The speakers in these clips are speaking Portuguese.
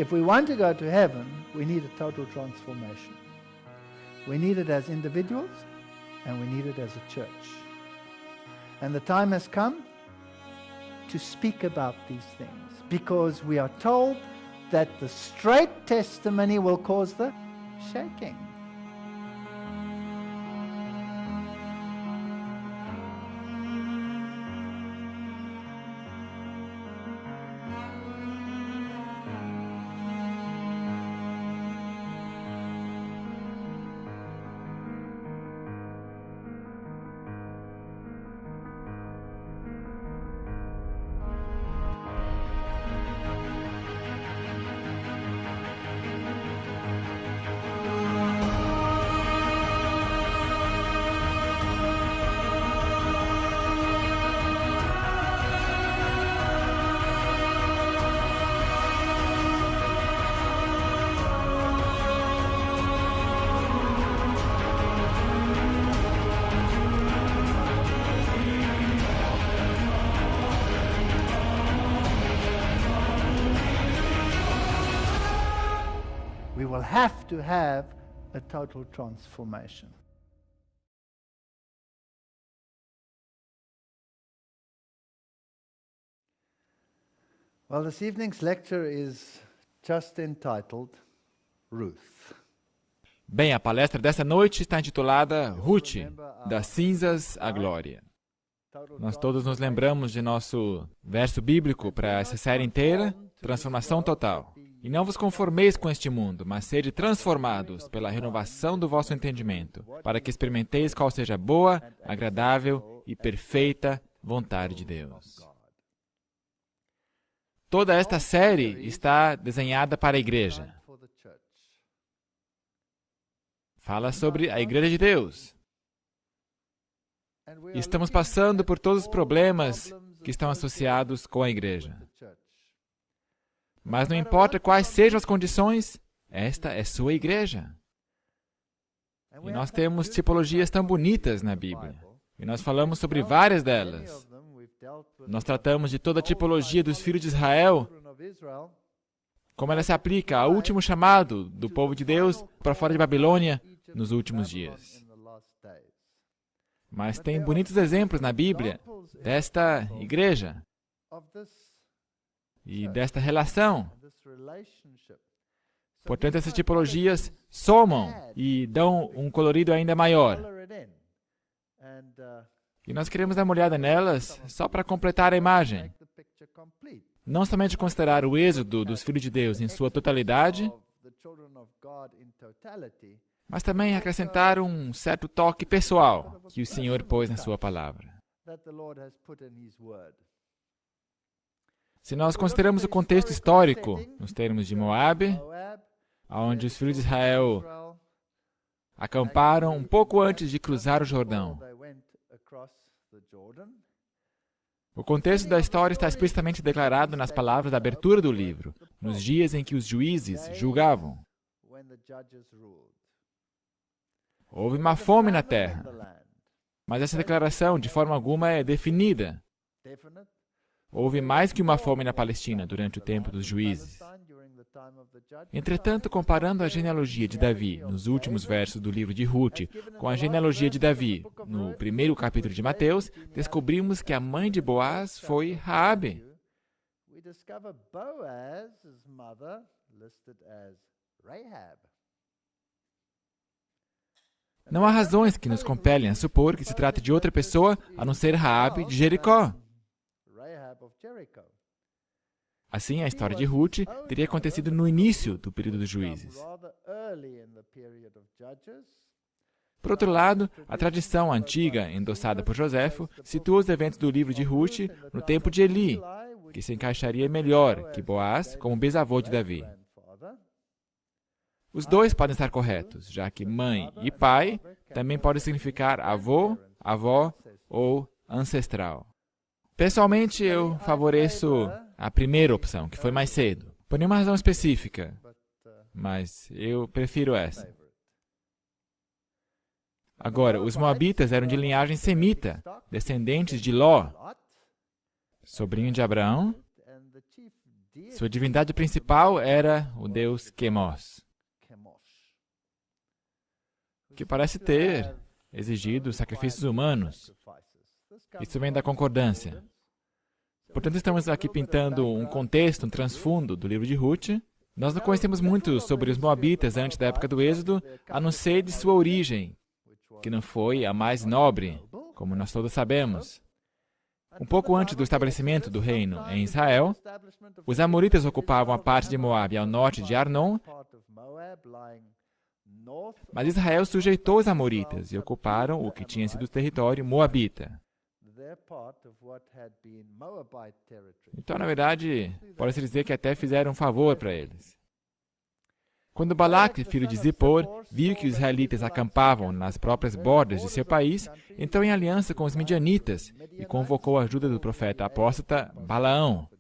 If we want to go to heaven, we need a total transformation. We need it as individuals and we need it as a church. And the time has come to speak about these things, because we are told that the straight testimony will cause the shaking. We will have to have a total transformation. Well, this evening's lecture is just entitled Ruth. Bem, a palestra dessa noite está intitulada Ruth, das cinzas à glória. Nós todos nos lembramos de nosso verso bíblico para essa série inteira, transformação total. E não vos conformeis com este mundo, mas sede transformados pela renovação do vosso entendimento, para que experimenteis qual seja a boa, agradável e perfeita vontade de Deus. Toda esta série está desenhada para a igreja. Fala sobre a igreja de Deus. E estamos passando por todos os problemas que estão associados com a igreja. Mas não importa quais sejam as condições, esta é sua igreja. E nós temos tipologias tão bonitas na Bíblia. E nós falamos sobre várias delas. Nós tratamos de toda a tipologia dos filhos de Israel, como ela se aplica ao último chamado do povo de Deus para fora de Babilônia nos últimos dias. Mas tem bonitos exemplos na Bíblia desta igreja e desta relação. Portanto, essas tipologias somam e dão um colorido ainda maior. E nós queremos dar uma olhada nelas só para completar a imagem. Não somente considerar o êxodo dos filhos de Deus em sua totalidade, mas também acrescentar um certo toque pessoal que o Senhor pôs na sua palavra. Se nós consideramos o contexto histórico, nos termos de Moabe, onde os filhos de Israel acamparam um pouco antes de cruzar o Jordão. O contexto da história está explicitamente declarado nas palavras da abertura do livro, nos dias em que os juízes julgavam. Houve uma fome na terra, mas essa declaração de forma alguma é definida. Houve mais que uma fome na Palestina durante o tempo dos juízes. Entretanto, comparando a genealogia de Davi nos últimos versos do livro de Ruth com a genealogia de Davi no primeiro capítulo de Mateus, descobrimos que a mãe de Boaz foi Raabe. Não há razões que nos compelem a supor que se trata de outra pessoa a não ser Raabe de Jericó. Assim, a história de Ruth teria acontecido no início do período dos juízes. Por outro lado, a tradição antiga, endossada por Joséfo, situa os eventos do livro de Ruth no tempo de Eli, que se encaixaria melhor que Boaz como bisavô de Davi. Os dois podem estar corretos, já que mãe e pai também podem significar avô, avó ou ancestral. Pessoalmente, eu favoreço a primeira opção, que foi mais cedo. Por nenhuma razão específica, mas eu prefiro essa. Agora, os moabitas eram de linhagem semita, descendentes de Ló, sobrinho de Abraão, Sua divindade principal era o deus Quemos, que parece ter exigido sacrifícios humanos. Isso vem da concordância. Portanto, estamos aqui pintando um contexto, um transfundo do livro de Ruth. Nós não conhecemos muito sobre os Moabitas antes da época do Êxodo, a não ser de sua origem, que não foi a mais nobre, como nós todos sabemos. Um pouco antes do estabelecimento do reino em Israel, os amoritas ocupavam a parte de Moabe ao norte de Arnon, mas Israel sujeitou os amoritas e ocuparam o que tinha sido o território moabita. Então, na verdade, pode-se dizer que até fizeram um favor para eles. Quando Balaque, filho de Zippor, viu que os israelitas acampavam nas próprias bordas de seu país, entrou em aliança com os midianitas e convocou a ajuda do profeta apóstata Balaão.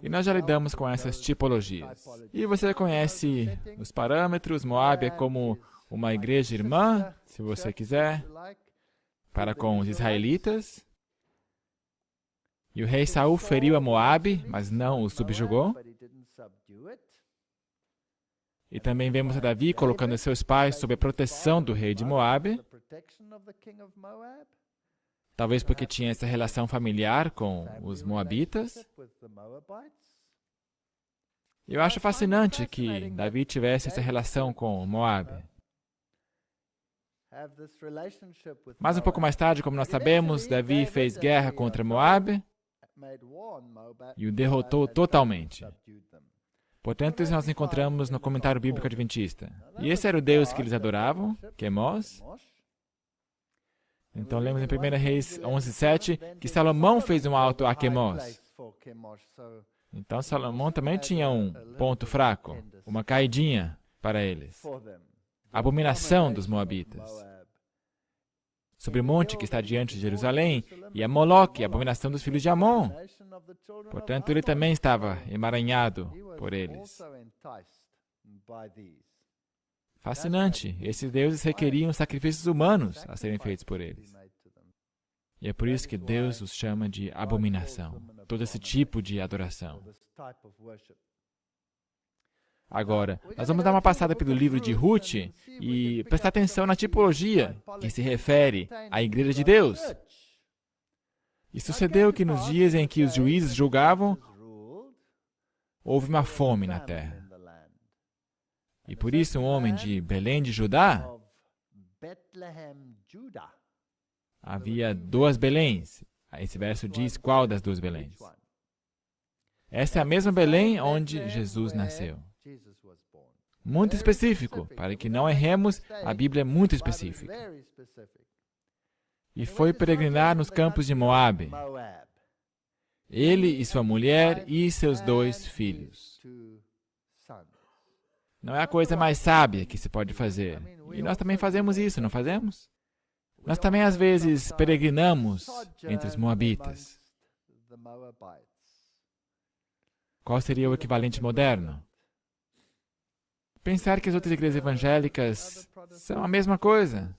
E nós já lidamos com essas tipologias. E você conhece os parâmetros. Moabe é como uma igreja irmã, se você quiser, para com os israelitas. E o rei Saul feriu a Moabe, mas não o subjugou. E também vemos a Davi colocando seus pais sob a proteção do rei de Moabe, talvez porque tinha essa relação familiar com os moabitas. Eu acho fascinante que Davi tivesse essa relação com Moabe. Mas um pouco mais tarde, como nós sabemos, Davi fez guerra contra Moabe e o derrotou totalmente. Portanto, isso nós encontramos no comentário bíblico adventista. E esse era o Deus que eles adoravam, Quemos. Então, lemos em 1 Reis 11:7 que Salomão fez um alto a Quemos. Então, Salomão também tinha um ponto fraco, uma caidinha para eles. A abominação dos moabitas. Sobre o monte que está diante de Jerusalém, e a Moloque, a abominação dos filhos de Amon. Portanto, ele também estava emaranhado por eles. Fascinante. Esses deuses requeriam sacrifícios humanos a serem feitos por eles. E é por isso que Deus os chama de abominação. Todo esse tipo de adoração. Agora, nós vamos dar uma passada pelo livro de Ruth e prestar atenção na tipologia que se refere à Igreja de Deus. E sucedeu que nos dias em que os juízes julgavam, houve uma fome na terra. E por isso um homem de Belém de Judá, havia 2 Beléns. Esse verso diz qual das 2 Beléns. Essa é a mesma Belém onde Jesus nasceu. Muito específico, para que não erremos, a Bíblia é muito específica. E foi peregrinar nos campos de Moabe. Ele e sua mulher e seus 2 filhos. Não é a coisa mais sábia que se pode fazer. E nós também fazemos isso, não fazemos? Nós também, às vezes, peregrinamos entre os moabitas. Qual seria o equivalente moderno? Pensar que as outras igrejas evangélicas são a mesma coisa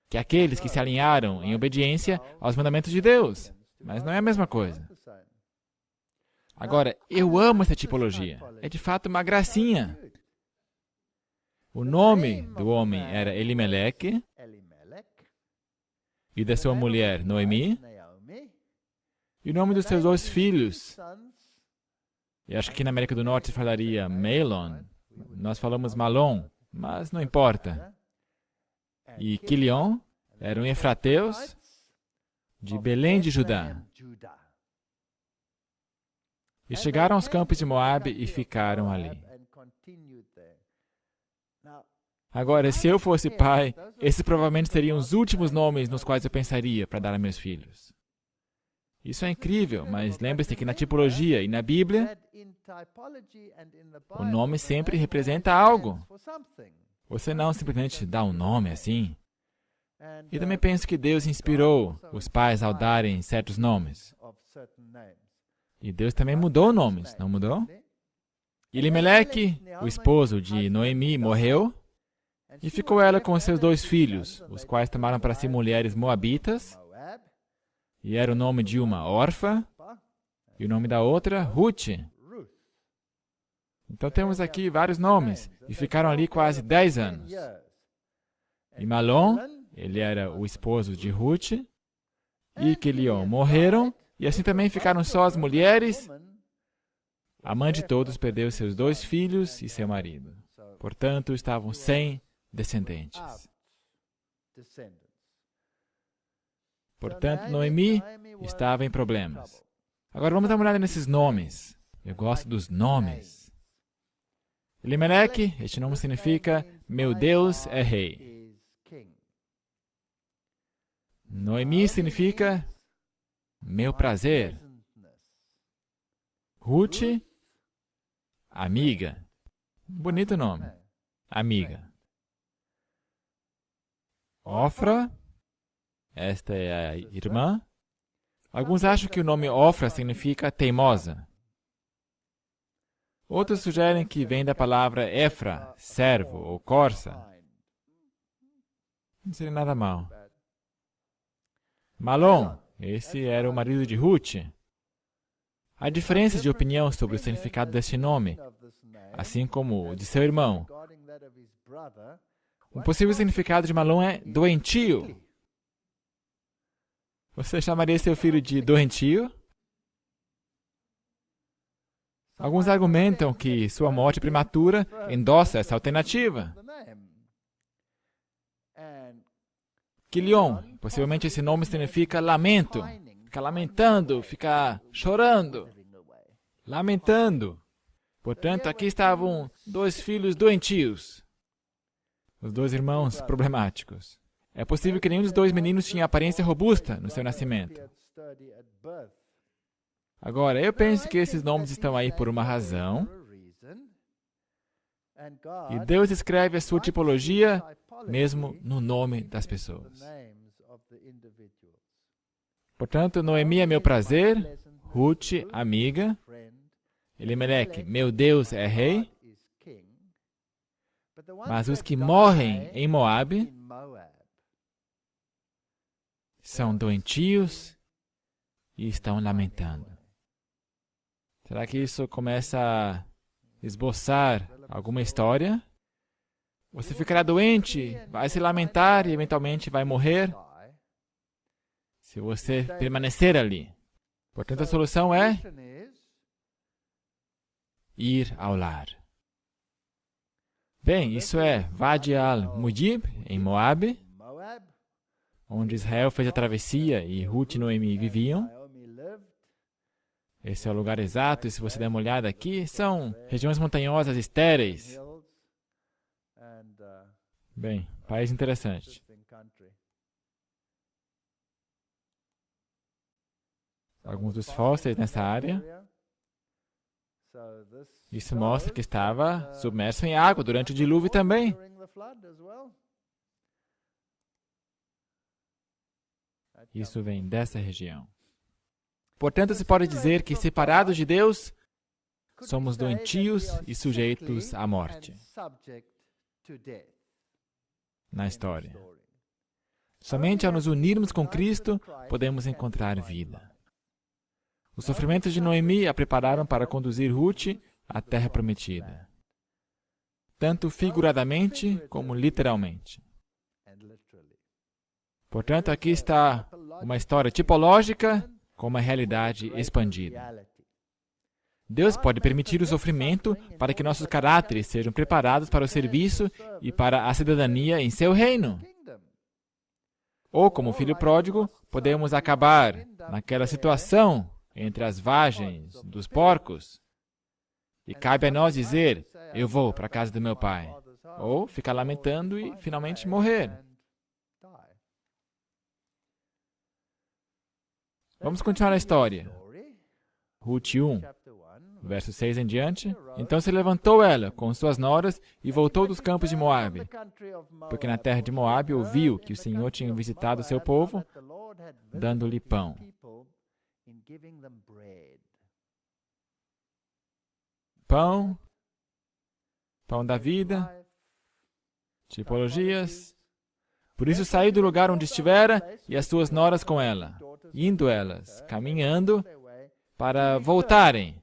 que aqueles que se alinharam em obediência aos mandamentos de Deus. Mas não é a mesma coisa. Agora, eu amo essa tipologia. É de fato uma gracinha. O nome do homem era Elimeleque e da sua mulher Noemi. E o nome dos seus 2 filhos, eu acho que aqui na América do Norte se falaria Mahlon. Nós falamos Malom, mas não importa. E Quilion eram efrateus de Belém de Judá. E chegaram aos campos de Moabe e ficaram ali. Agora, se eu fosse pai, esses provavelmente seriam os últimos nomes nos quais eu pensaria para dar a meus filhos. Isso é incrível, mas lembre-se que na tipologia e na Bíblia, o nome sempre representa algo. Você não simplesmente dá um nome assim. E também penso que Deus inspirou os pais ao darem certos nomes. E Deus também mudou nomes, não mudou? Elimeleque, o esposo de Noemi, morreu, e ficou ela com seus 2 filhos, os quais tomaram para si mulheres moabitas, e era o nome de uma Orfa E o nome da outra, Ruth. Então temos aqui vários nomes, e ficaram ali quase 10 anos. E Malom, ele era o esposo de Ruth, e Quilion morreram, e assim também ficaram só as mulheres. A mãe de todos perdeu seus 2 filhos e seu marido. Portanto, estavam sem descendentes. Portanto, Noemi estava em problemas. Agora vamos dar uma olhada nesses nomes. Eu gosto dos nomes. Elimeleque, este nome significa meu Deus é rei. Noemi significa meu prazer. Ruth, amiga. Bonito nome. Amiga. Ofra, esta é a irmã. Alguns acham que o nome Ofra significa teimosa. Outros sugerem que vem da palavra Efra, servo ou corça. Não seria nada mal. Malom, esse era o marido de Ruth. Há diferenças de opinião sobre o significado deste nome, assim como o de seu irmão. Um possível significado de Malom é doentio. Você chamaria seu filho de doentio? Alguns argumentam que sua morte prematura endossa essa alternativa. Quilion, possivelmente esse nome significa lamento. Fica lamentando, fica chorando. Lamentando. Portanto, aqui estavam 2 filhos doentios. Os 2 irmãos problemáticos. É possível que nenhum dos 2 meninos tinha aparência robusta no seu nascimento. Agora, eu penso que esses nomes estão aí por uma razão. E Deus escreve a sua tipologia mesmo no nome das pessoas. Portanto, Noemi é meu prazer, Ruth, amiga, Elimeleque, meu Deus é rei, mas os que morrem em Moabe são doentios e estão lamentando. Será que isso começa a esboçar alguma história? Você ficará doente, vai se lamentar e eventualmente vai morrer se você permanecer ali. Portanto, a solução é ir ao lar. Bem, isso é Wadi al-Mujib, em Moabe, onde Israel fez a travessia e Ruth e Noemi viviam. Esse é o lugar exato, e se você der uma olhada aqui, são regiões montanhosas estéreis. Bem, país interessante. Alguns dos fósseis nessa área. Isso mostra que estava submerso em água durante o dilúvio também. Isso vem dessa região. Portanto, se pode dizer que, separados de Deus, somos doentios e sujeitos à morte. Na história. Somente ao nos unirmos com Cristo, podemos encontrar vida. Os sofrimentos de Noemi a prepararam para conduzir Ruth à terra prometida. Tanto figuradamente como literalmente. Portanto, aqui está uma história tipológica com uma realidade expandida. Deus pode permitir o sofrimento para que nossos caráteres sejam preparados para o serviço e para a cidadania em seu reino. Ou, como filho pródigo, podemos acabar naquela situação entre as vagens dos porcos. E cabe a nós dizer, eu vou para a casa do meu pai. Ou ficar lamentando e finalmente morrer. Vamos continuar a história. Ruth 1, verso 6 em diante. Então se levantou ela com suas noras e voltou dos campos de Moabe, porque na terra de Moabe ouviu que o Senhor tinha visitado o seu povo, dando-lhe pão. Pão, pão da vida, tipologias. Por isso saiu do lugar onde estivera e as suas noras com ela, indo elas, caminhando, para voltarem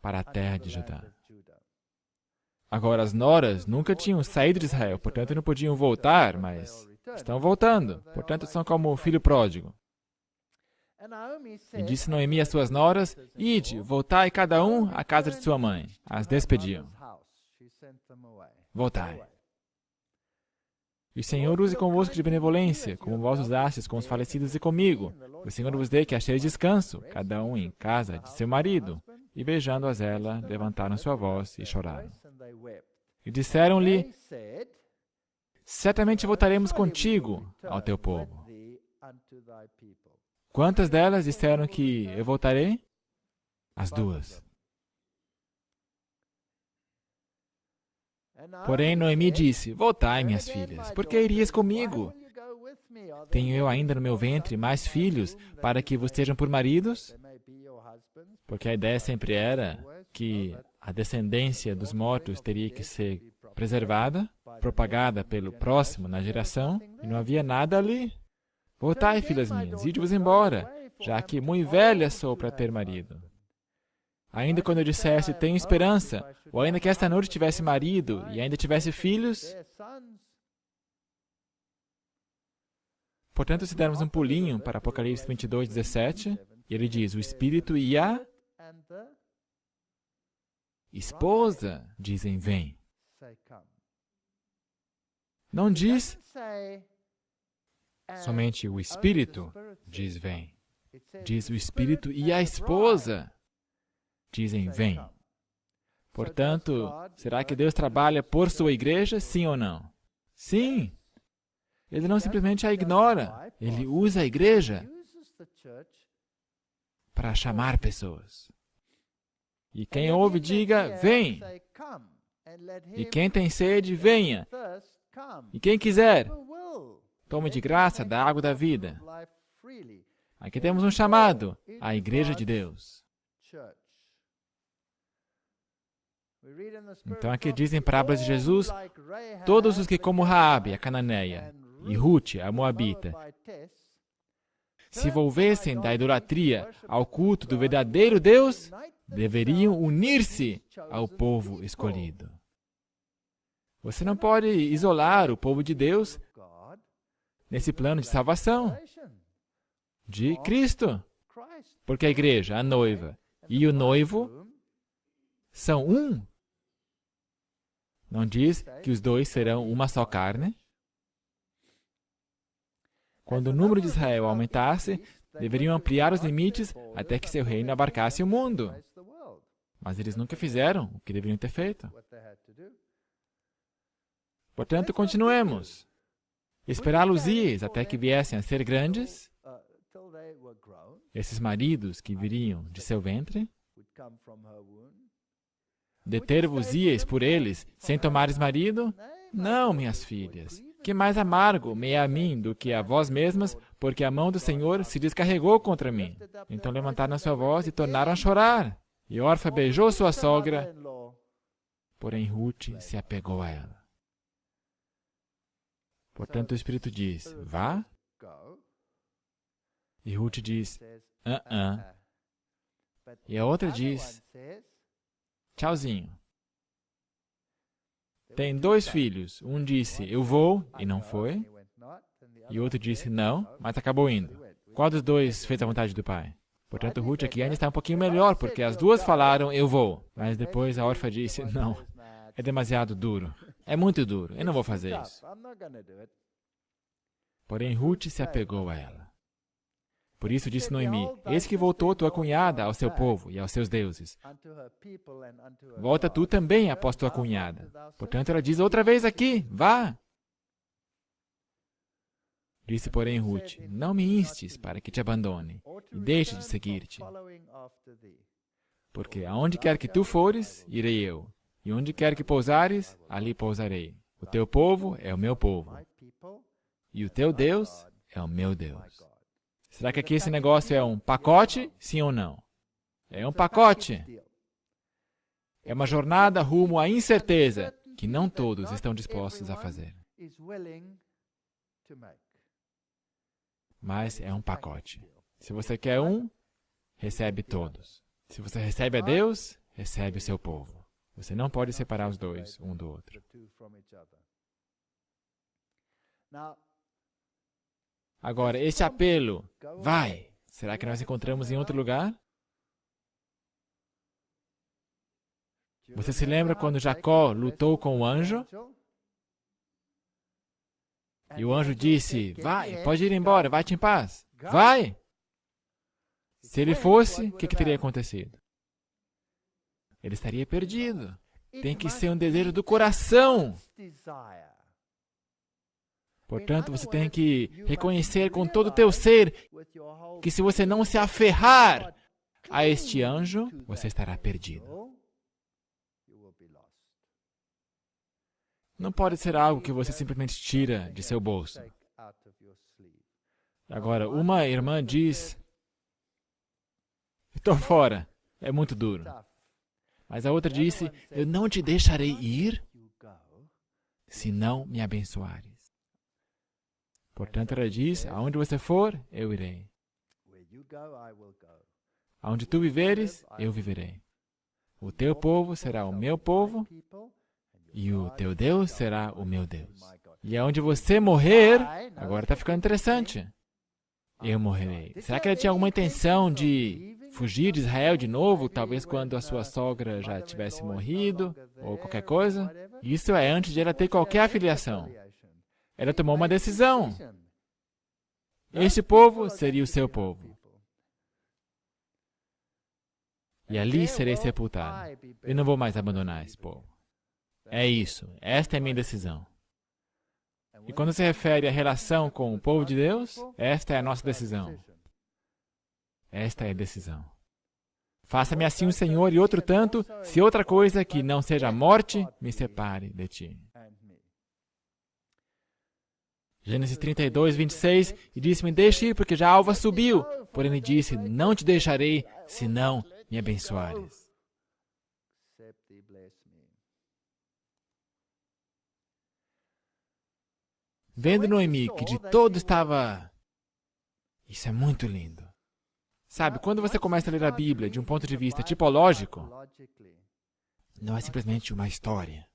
para a terra de Judá. Agora, as noras nunca tinham saído de Israel, portanto não podiam voltar, mas estão voltando. Portanto, são como o filho pródigo. E disse Noemi às suas noras: Ide, voltai cada um à casa de sua mãe. As despediam. Voltai. E o Senhor use convosco de benevolência, como vós usastes com os falecidos e comigo. O Senhor vos dê que acheis descanso, cada um em casa de seu marido. E beijando-as ela, levantaram sua voz e choraram. E disseram-lhe: Certamente voltaremos contigo ao teu povo. Quantas delas disseram que eu voltarei? As duas. Porém, Noemi disse: Voltai, minhas filhas, porque irias comigo? Tenho eu ainda no meu ventre mais filhos para que vos sejam por maridos? Porque a ideia sempre era que a descendência dos mortos teria que ser preservada, propagada pelo próximo na geração, e não havia nada ali. Voltai, filhas minhas, ide-vos embora, já que muito velha sou para ter marido. Ainda quando eu dissesse, tenho esperança, ou ainda que esta noite tivesse marido e ainda tivesse filhos. Portanto, se dermos um pulinho para Apocalipse 22, 17, ele diz, o Espírito e a esposa dizem, vem. Não diz somente o Espírito diz, vem. Diz o Espírito e a esposa dizem, vem. Portanto, será que Deus trabalha por sua igreja, sim ou não? Sim. Ele não simplesmente a ignora. Ele usa a igreja para chamar pessoas. E quem ouve, diga, vem. E quem tem sede, venha. E quem quiser, tome de graça da água da vida. Aqui temos um chamado, a Igreja de Deus. Então aqui dizem parábolas de Jesus, todos os que como Raabe, a cananeia, e Rute, a moabita, se volvessem da idolatria ao culto do verdadeiro Deus, deveriam unir-se ao povo escolhido. Você não pode isolar o povo de Deus nesse plano de salvação de Cristo, porque a igreja, a noiva e o noivo são um. Não diz que os dois serão uma só carne? Quando o número de Israel aumentasse, deveriam ampliar os limites até que seu reino abarcasse o mundo. Mas eles nunca fizeram o que deveriam ter feito. Portanto, continuemos. Esperá-los-ias até que viessem a ser grandes, esses maridos que viriam de seu ventre, deter-vos-ias por eles sem tomares marido? Não, minhas filhas. Que mais amargo me é a mim do que a vós mesmas, porque a mão do Senhor se descarregou contra mim. Então levantaram a sua voz e tornaram a chorar. E Orfa beijou sua sogra, porém Rute se apegou a ela. Portanto, o Espírito diz, vá. E Rute diz, E a outra diz, tchauzinho. Tem 2 filhos. Um disse, eu vou, e não foi. E o outro disse, não, mas acabou indo. Qual dos 2 fez a vontade do pai? Portanto, Ruth aqui ainda está um pouquinho melhor, porque as 2 falaram, eu vou. Mas depois a Orfa disse, não, é demasiado duro. É muito duro, eu não vou fazer isso. Porém, Ruth se apegou a ela. Por isso disse Noemi, eis que voltou tua cunhada ao seu povo e aos seus deuses. Volta tu também após tua cunhada. Portanto, ela diz outra vez aqui, vá. Disse, porém, Ruth, não me instes para que te abandone e deixe de seguir-te. Porque aonde quer que tu fores, irei eu. E onde quer que pousares, ali pousarei. O teu povo é o meu povo. E o teu Deus é o meu Deus. Será que aqui esse negócio é um pacote, sim ou não? É um pacote. É uma jornada rumo à incerteza que não todos estão dispostos a fazer. Mas é um pacote. Se você quer um, recebe todos. Se você recebe a Deus, recebe o seu povo. Você não pode separar os dois um do outro. Agora, esse apelo, vai, será que nós encontramos em outro lugar? Você se lembra quando Jacó lutou com o anjo? E o anjo disse, vai, pode ir embora, vai-te em paz. Vai! Se ele fosse, o que teria acontecido? Ele estaria perdido. Tem que ser um desejo do coração. Portanto, você tem que reconhecer com todo o teu ser que se você não se aferrar a este anjo, você estará perdido. Não pode ser algo que você simplesmente tira de seu bolso. Agora, uma irmã diz, estou fora, é muito duro. Mas a outra disse, eu não te deixarei ir se não me abençoares. Portanto, ela diz, aonde você for, eu irei. Aonde tu viveres, eu viverei. O teu povo será o meu povo e o teu Deus será o meu Deus. E aonde você morrer, agora está ficando interessante. Eu morrerei. Será que ele tinha alguma intenção de fugir de Israel de novo, talvez quando a sua sogra já tivesse morrido, ou qualquer coisa? Isso é antes de ela ter qualquer afiliação. Ela tomou uma decisão. Este povo seria o seu povo. E ali serei sepultado. Eu não vou mais abandonar esse povo. É isso. Esta é a minha decisão. E quando se refere à relação com o povo de Deus, esta é a nossa decisão. Esta é a decisão. Faça-me assim o Senhor e outro tanto, se outra coisa que não seja a morte me separe de ti. Gênesis 32, 26, e disse-me, deixe ir, porque já a alva subiu. Porém ele disse, não te deixarei, se não me abençoares. Vendo Noemi que de todo estava... Isso é muito lindo. Sabe, quando você começa a ler a Bíblia de um ponto de vista tipológico, não é simplesmente uma história.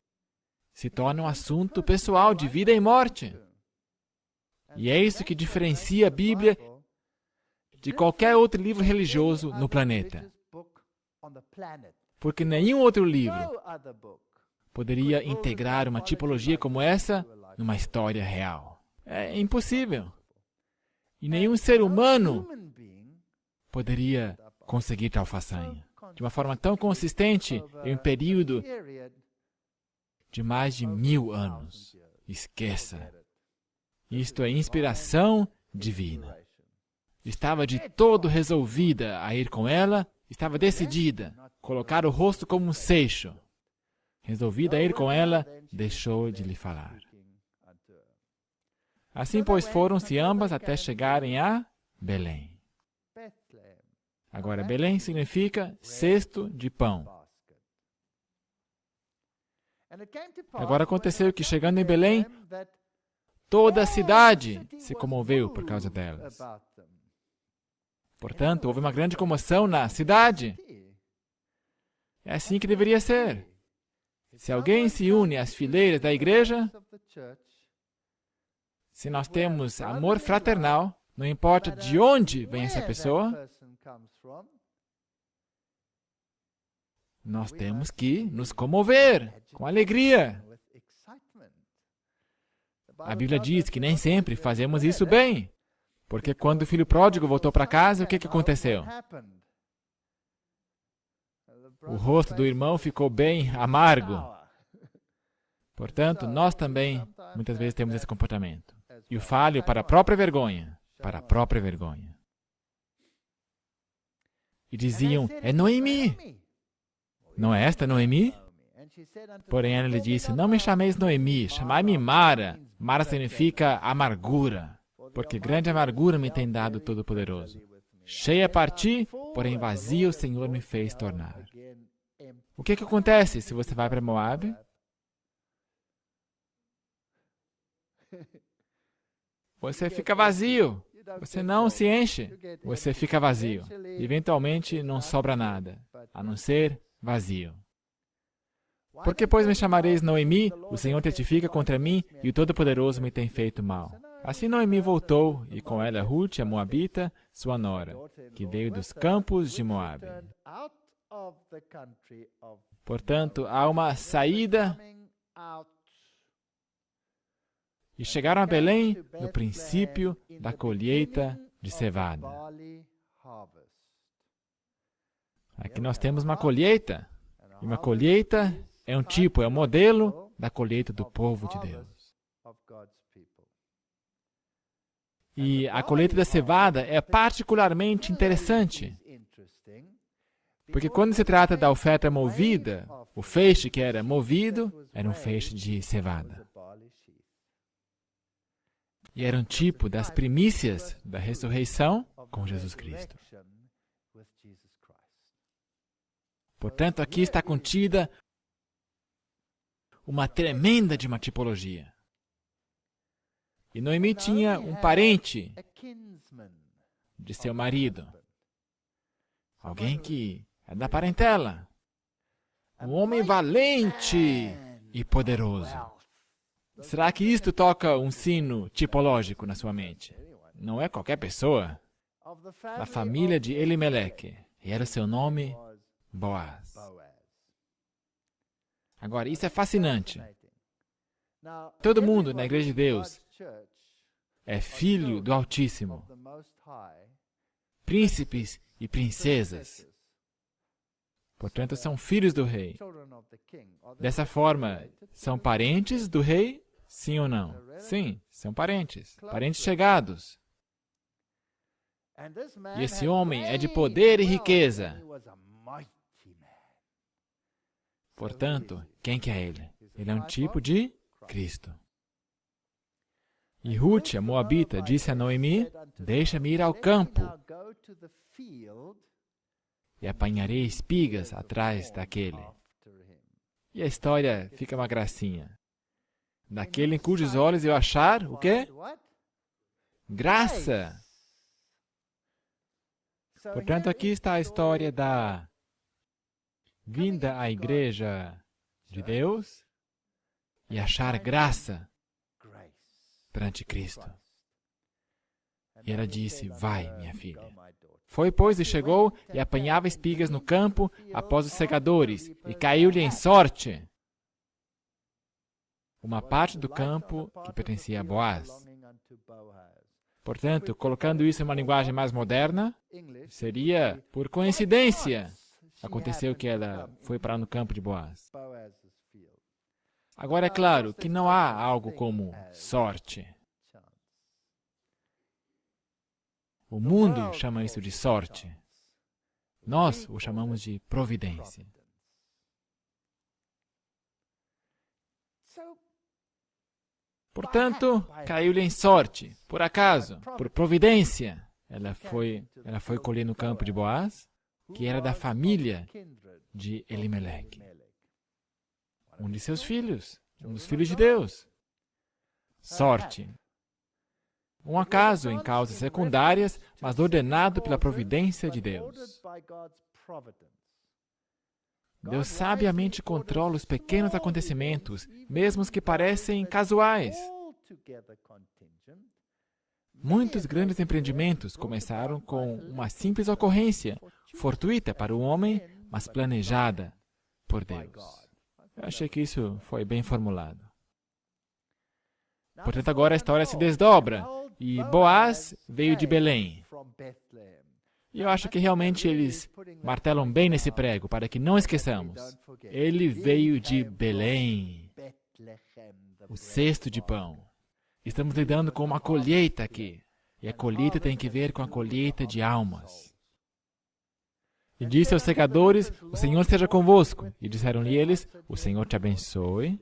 Se torna um assunto pessoal de vida e morte. E é isso que diferencia a Bíblia de qualquer outro livro religioso no planeta. Porque nenhum outro livro poderia integrar uma tipologia como essa numa história real. É impossível. E nenhum ser humano poderia conseguir tal façanha. De uma forma tão consistente, em um período de mais de 1000 anos. Esqueça. Isto é inspiração divina. Estava de todo resolvida a ir com ela, estava decidida, colocar o rosto como um seixo. Resolvida a ir com ela, deixou de lhe falar. Assim, pois, foram-se ambas até chegarem a Belém. Agora, Belém significa cesto de pão. Agora aconteceu que, chegando em Belém, toda a cidade se comoveu por causa delas. Portanto, houve uma grande comoção na cidade. É assim que deveria ser. Se alguém se une às fileiras da igreja, se nós temos amor fraternal, não importa de onde vem essa pessoa, nós temos que nos comover com alegria. A Bíblia diz que nem sempre fazemos isso bem, porque quando o filho pródigo voltou para casa, o que aconteceu? O rosto do irmão ficou bem amargo. Portanto, nós também, muitas vezes, temos esse comportamento. E o falho para a própria vergonha. Para a própria vergonha. E diziam, é Noemi. Não é esta Noemi? Porém, ela lhe disse, não me chameis Noemi, chamai-me Mara. Mara significa amargura, porque grande amargura me tem dado o Todo-Poderoso. Cheia parti, porém vazia o Senhor me fez tornar. O que acontece se você vai para Moabe? Você fica vazio. você não se enche, você fica vazio. Eventualmente não sobra nada, a não ser vazio. Por que, pois, me chamareis Noemi? O Senhor testifica contra mim e o Todo-Poderoso me tem feito mal. Assim Noemi voltou, e com ela Ruth, a Moabita, sua nora, que veio dos campos de Moabe. Portanto, há uma saída, e chegaram a Belém no princípio da colheita de cevada. Aqui nós temos uma colheita, e uma colheita é um tipo, é um modelo da colheita do povo de Deus. E a colheita da cevada é particularmente interessante, porque quando se trata da oferta movida, o feixe que era movido era um feixe de cevada. E era um tipo das primícias da ressurreição com Jesus Cristo. Portanto, aqui está contida uma tremenda de uma tipologia. E Noemi tinha um parente de seu marido, alguém que é da parentela, um homem valente e poderoso. Será que isto toca um sino tipológico na sua mente? Não é qualquer pessoa. Da família de Elimeleque. E era seu nome Boaz. Agora, isso é fascinante. Todo mundo na Igreja de Deus é filho do Altíssimo. Príncipes e princesas. Portanto, são filhos do rei. Dessa forma, são parentes do rei? Sim ou não? Sim, são parentes. Parentes chegados. E esse homem é de poder e riqueza. Portanto, quem que é ele? Ele é um tipo de Cristo. E Ruth, a Moabita, disse a Noemi, deixa-me ir ao campo e apanharei espigas atrás daquele. E a história fica uma gracinha. Daquele em cujos olhos eu achar, o quê? Graça! Portanto, aqui está a história da vinda à Igreja de Deus e achar graça perante Cristo. E ela disse, vai, minha filha. Foi, pois, e chegou, e apanhava espigas no campo após os segadores, e caiu-lhe em sorte uma parte do campo que pertencia a Boaz. Portanto, colocando isso em uma linguagem mais moderna, seria, por coincidência, aconteceu que ela foi parar no campo de Boaz. Agora, é claro que não há algo como sorte. O mundo chama isso de sorte. Nós o chamamos de providência. Portanto, caiu-lhe em sorte, por acaso, por providência. Ela foi colher no campo de Boaz, que era da família de Elimeleque. Um de seus filhos, um dos filhos de Deus. Sorte. Um acaso em causas secundárias, mas ordenado pela providência de Deus. Deus sabiamente controla os pequenos acontecimentos, mesmo os que parecem casuais. Muitos grandes empreendimentos começaram com uma simples ocorrência, fortuita para o homem, mas planejada por Deus. Eu achei que isso foi bem formulado. Portanto, agora a história se desdobra, e Boaz veio de Belém. E eu acho que realmente eles martelam bem nesse prego, para que não esqueçamos. Ele veio de Belém, o cesto de pão. Estamos lidando com uma colheita aqui. E a colheita tem que ver com a colheita de almas. E disse aos segadores, o Senhor esteja convosco. E disseram-lhe eles, o Senhor te abençoe.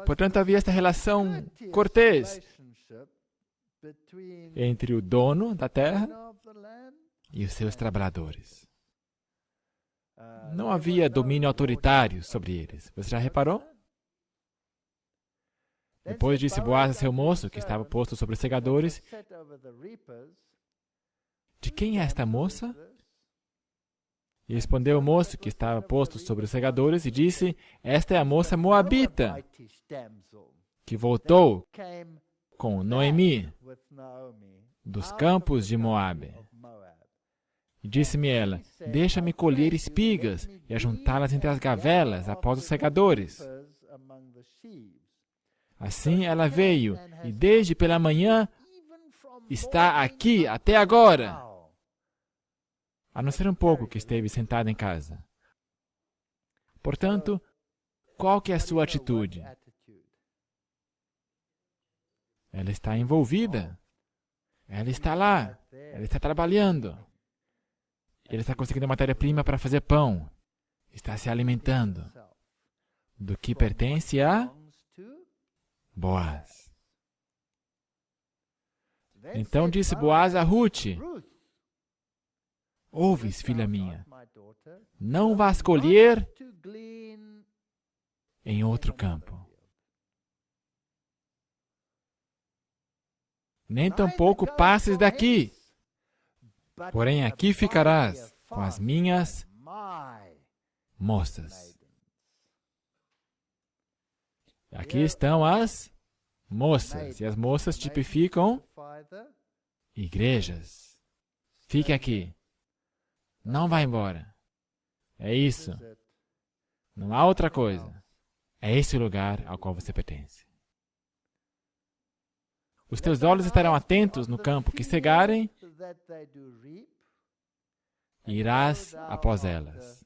Portanto, havia esta relação cortês entre o dono da terra e os seus trabalhadores. Não havia domínio autoritário sobre eles. Você já reparou? Depois disse Boaz a seu moço, que estava posto sobre os segadores, de quem é esta moça? E respondeu o moço, que estava posto sobre os segadores, e disse, esta é a moça moabita, que voltou com Noemi, dos campos de Moabe. E disse-me ela, deixa-me colher espigas e ajuntá-las entre as gavelas após os segadores. Assim ela veio, e desde pela manhã está aqui até agora, a não ser um pouco que esteve sentada em casa. Portanto, qual que é a sua atitude? Ela está envolvida. Ela está lá. Ela está trabalhando. Ela está conseguindo matéria-prima para fazer pão. Está se alimentando do que pertence a Boaz. Então disse Boaz a Ruth, ouves, filha minha, não vás colher em outro campo, nem tampouco passes daqui, porém aqui ficarás com as minhas moças. Aqui estão as moças, e as moças tipificam igrejas. Fique aqui. Não vá embora. É isso. Não há outra coisa. É esse o lugar ao qual você pertence. Os teus olhos estarão atentos no campo que cegarem, e irás após elas.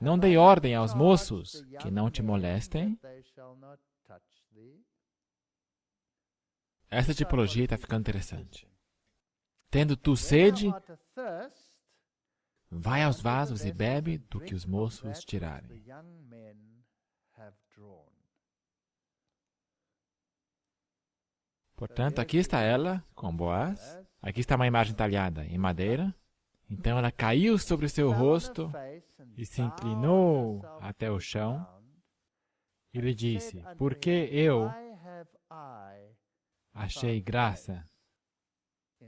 Não dei ordem aos moços que não te molestem. Essa tipologia está ficando interessante. Tendo tu sede, vai aos vasos e bebe do que os moços tirarem. Portanto, aqui está ela, com Boaz. Aqui está uma imagem talhada em madeira. Então ela caiu sobre o seu rosto e se inclinou até o chão. E lhe disse, porque eu achei graça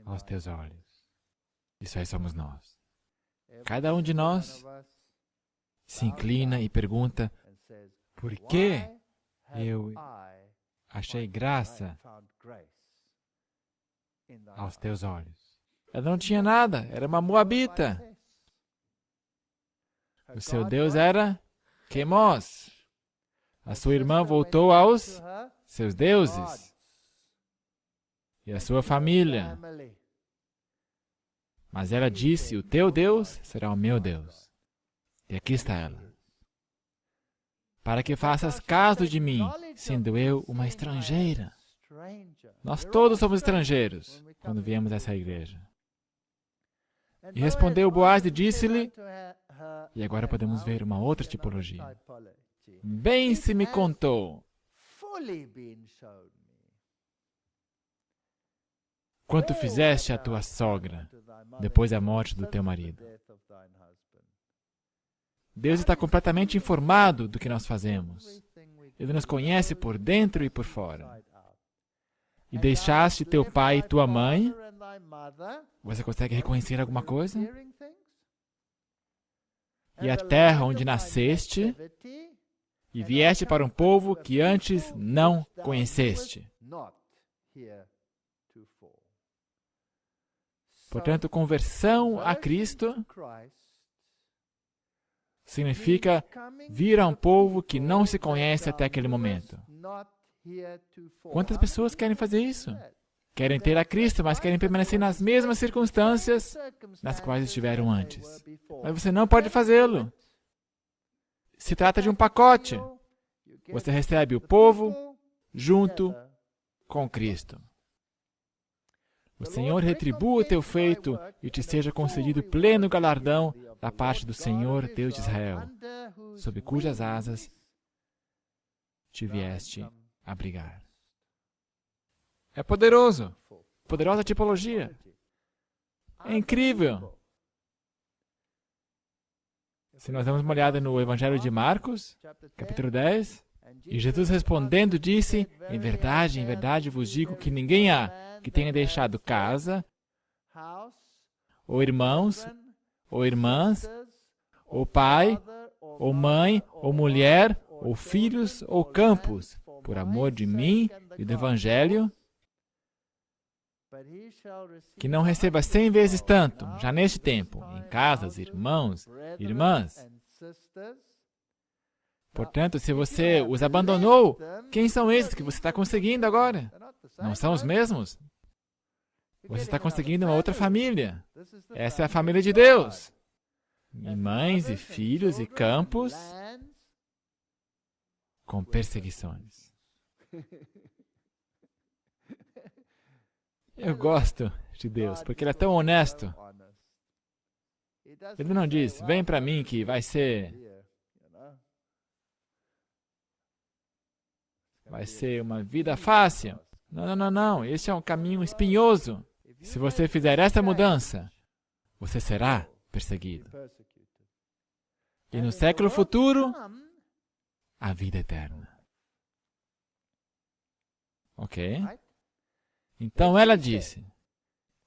aos teus olhos. Isso aí somos nós. Cada um de nós se inclina e pergunta, por que eu achei graça aos teus olhos? Ela não tinha nada, era uma moabita. O seu Deus era Quemos. A sua irmã voltou aos seus deuses e a sua família. Mas ela disse, o teu Deus será o meu Deus. E aqui está ela. Para que faças caso de mim, sendo eu uma estrangeira. Nós todos somos estrangeiros quando viemos a essa igreja. E respondeu Boaz e disse-lhe, e agora podemos ver uma outra tipologia. Bem se me contou quanto fizeste à tua sogra depois da morte do teu marido. Deus está completamente informado do que nós fazemos. Ele nos conhece por dentro e por fora. E deixaste teu pai e tua mãe. Você consegue reconhecer alguma coisa? E a terra onde nasceste, e vieste para um povo que antes não conheceste. Portanto, conversão a Cristo significa vir a um povo que não se conhece até aquele momento. Quantas pessoas querem fazer isso? Querem ter a Cristo, mas querem permanecer nas mesmas circunstâncias nas quais estiveram antes. Mas você não pode fazê-lo. Se trata de um pacote. Você recebe o povo junto com Cristo. O Senhor retribua o teu feito e te seja concedido pleno galardão da parte do Senhor, Deus de Israel, sob cujas asas te vieste abrigar. É poderoso. Poderosa tipologia. É incrível. Se nós damos uma olhada no Evangelho de Marcos, capítulo 10, E Jesus respondendo disse, em verdade vos digo que ninguém há que tenha deixado casa, ou irmãos, ou irmãs, ou pai, ou mãe, ou mulher, ou filhos, ou campos, por amor de mim e do Evangelho, que não receba 100 vezes tanto, já neste tempo, em casas, irmãos, irmãs. Portanto, se você os abandonou, quem são esses que você está conseguindo agora? Não são os mesmos? Você está conseguindo uma outra família. Essa é a família de Deus. E mães, e filhos, e campos, com perseguições. Eu gosto de Deus, porque Ele é tão honesto. Ele não diz, vem para mim que vai ser uma vida fácil. Não. Esse é um caminho espinhoso. Se você fizer essa mudança, você será perseguido. E no século futuro, a vida eterna. Ok? Então ela disse,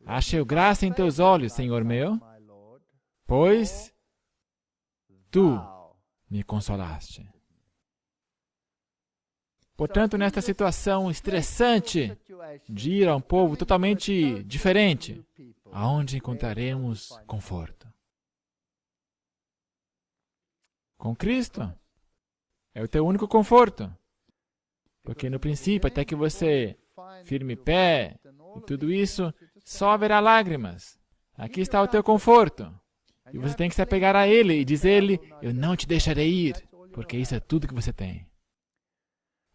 achei graça em teus olhos, Senhor meu, pois tu me consolaste. Portanto, nesta situação estressante de ir a um povo totalmente diferente, aonde encontraremos conforto? Com Cristo. É o teu único conforto. Porque no princípio, até que você firme pé e tudo isso, só haverá lágrimas. Aqui está o teu conforto. E você tem que se apegar a Ele e dizer-lhe, eu não te deixarei ir, porque isso é tudo que você tem.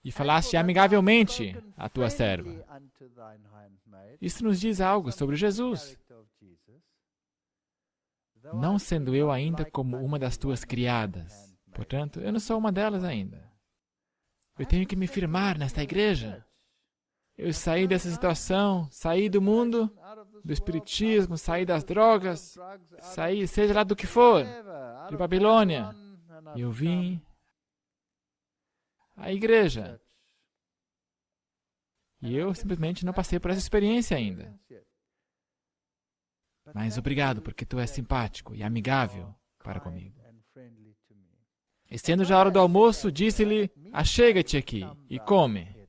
E falaste amigavelmente à tua serva. Isso nos diz algo sobre Jesus. Não sendo eu ainda como uma das tuas criadas. Portanto, eu não sou uma delas ainda. Eu tenho que me firmar nesta igreja. Eu saí dessa situação, saí do mundo, do espiritismo, saí das drogas, saí, seja lá do que for, de Babilônia. E eu vim à igreja. E eu simplesmente não passei por essa experiência ainda. Mas obrigado, porque tu és simpático e amigável para comigo. E sendo já a hora do almoço, disse-lhe, achega-te aqui e come.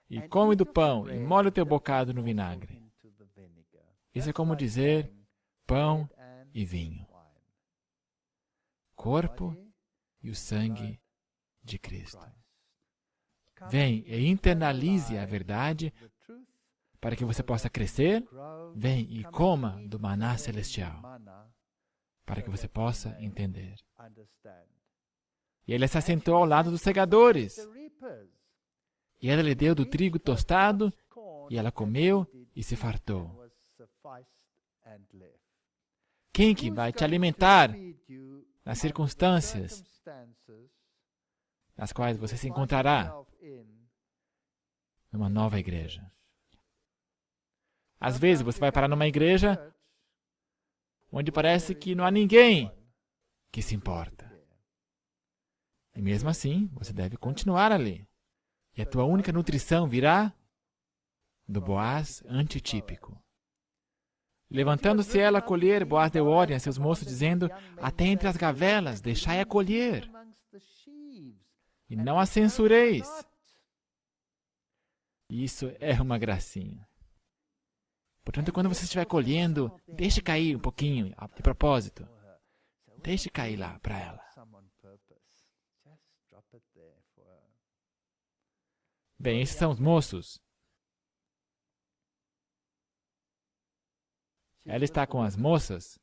E come do pão e molha o teu bocado no vinagre. Isso é como dizer pão e vinho. Corpo e o sangue de Cristo. Vem e internalize a verdade para que você possa crescer. Vem e coma do maná celestial para que você possa entender. E ele se assentou ao lado dos segadores. E ela lhe deu do trigo tostado, e ela comeu e se fartou. Quem que vai te alimentar nas circunstâncias nas quais você se encontrará numa nova igreja? Às vezes você vai parar numa igreja onde parece que não há ninguém que se importa. E mesmo assim, você deve continuar ali. E a tua única nutrição virá do Boaz antitípico. Levantando-se ela a colher, Boaz deu ordem a seus moços, dizendo, até entre as gavelas, deixai-a colher. E não a censureis. Isso é uma gracinha. Portanto, quando você estiver colhendo, deixe cair um pouquinho, de propósito. Deixe cair lá para ela. Bem, esses são os moços. Ela está com as moças.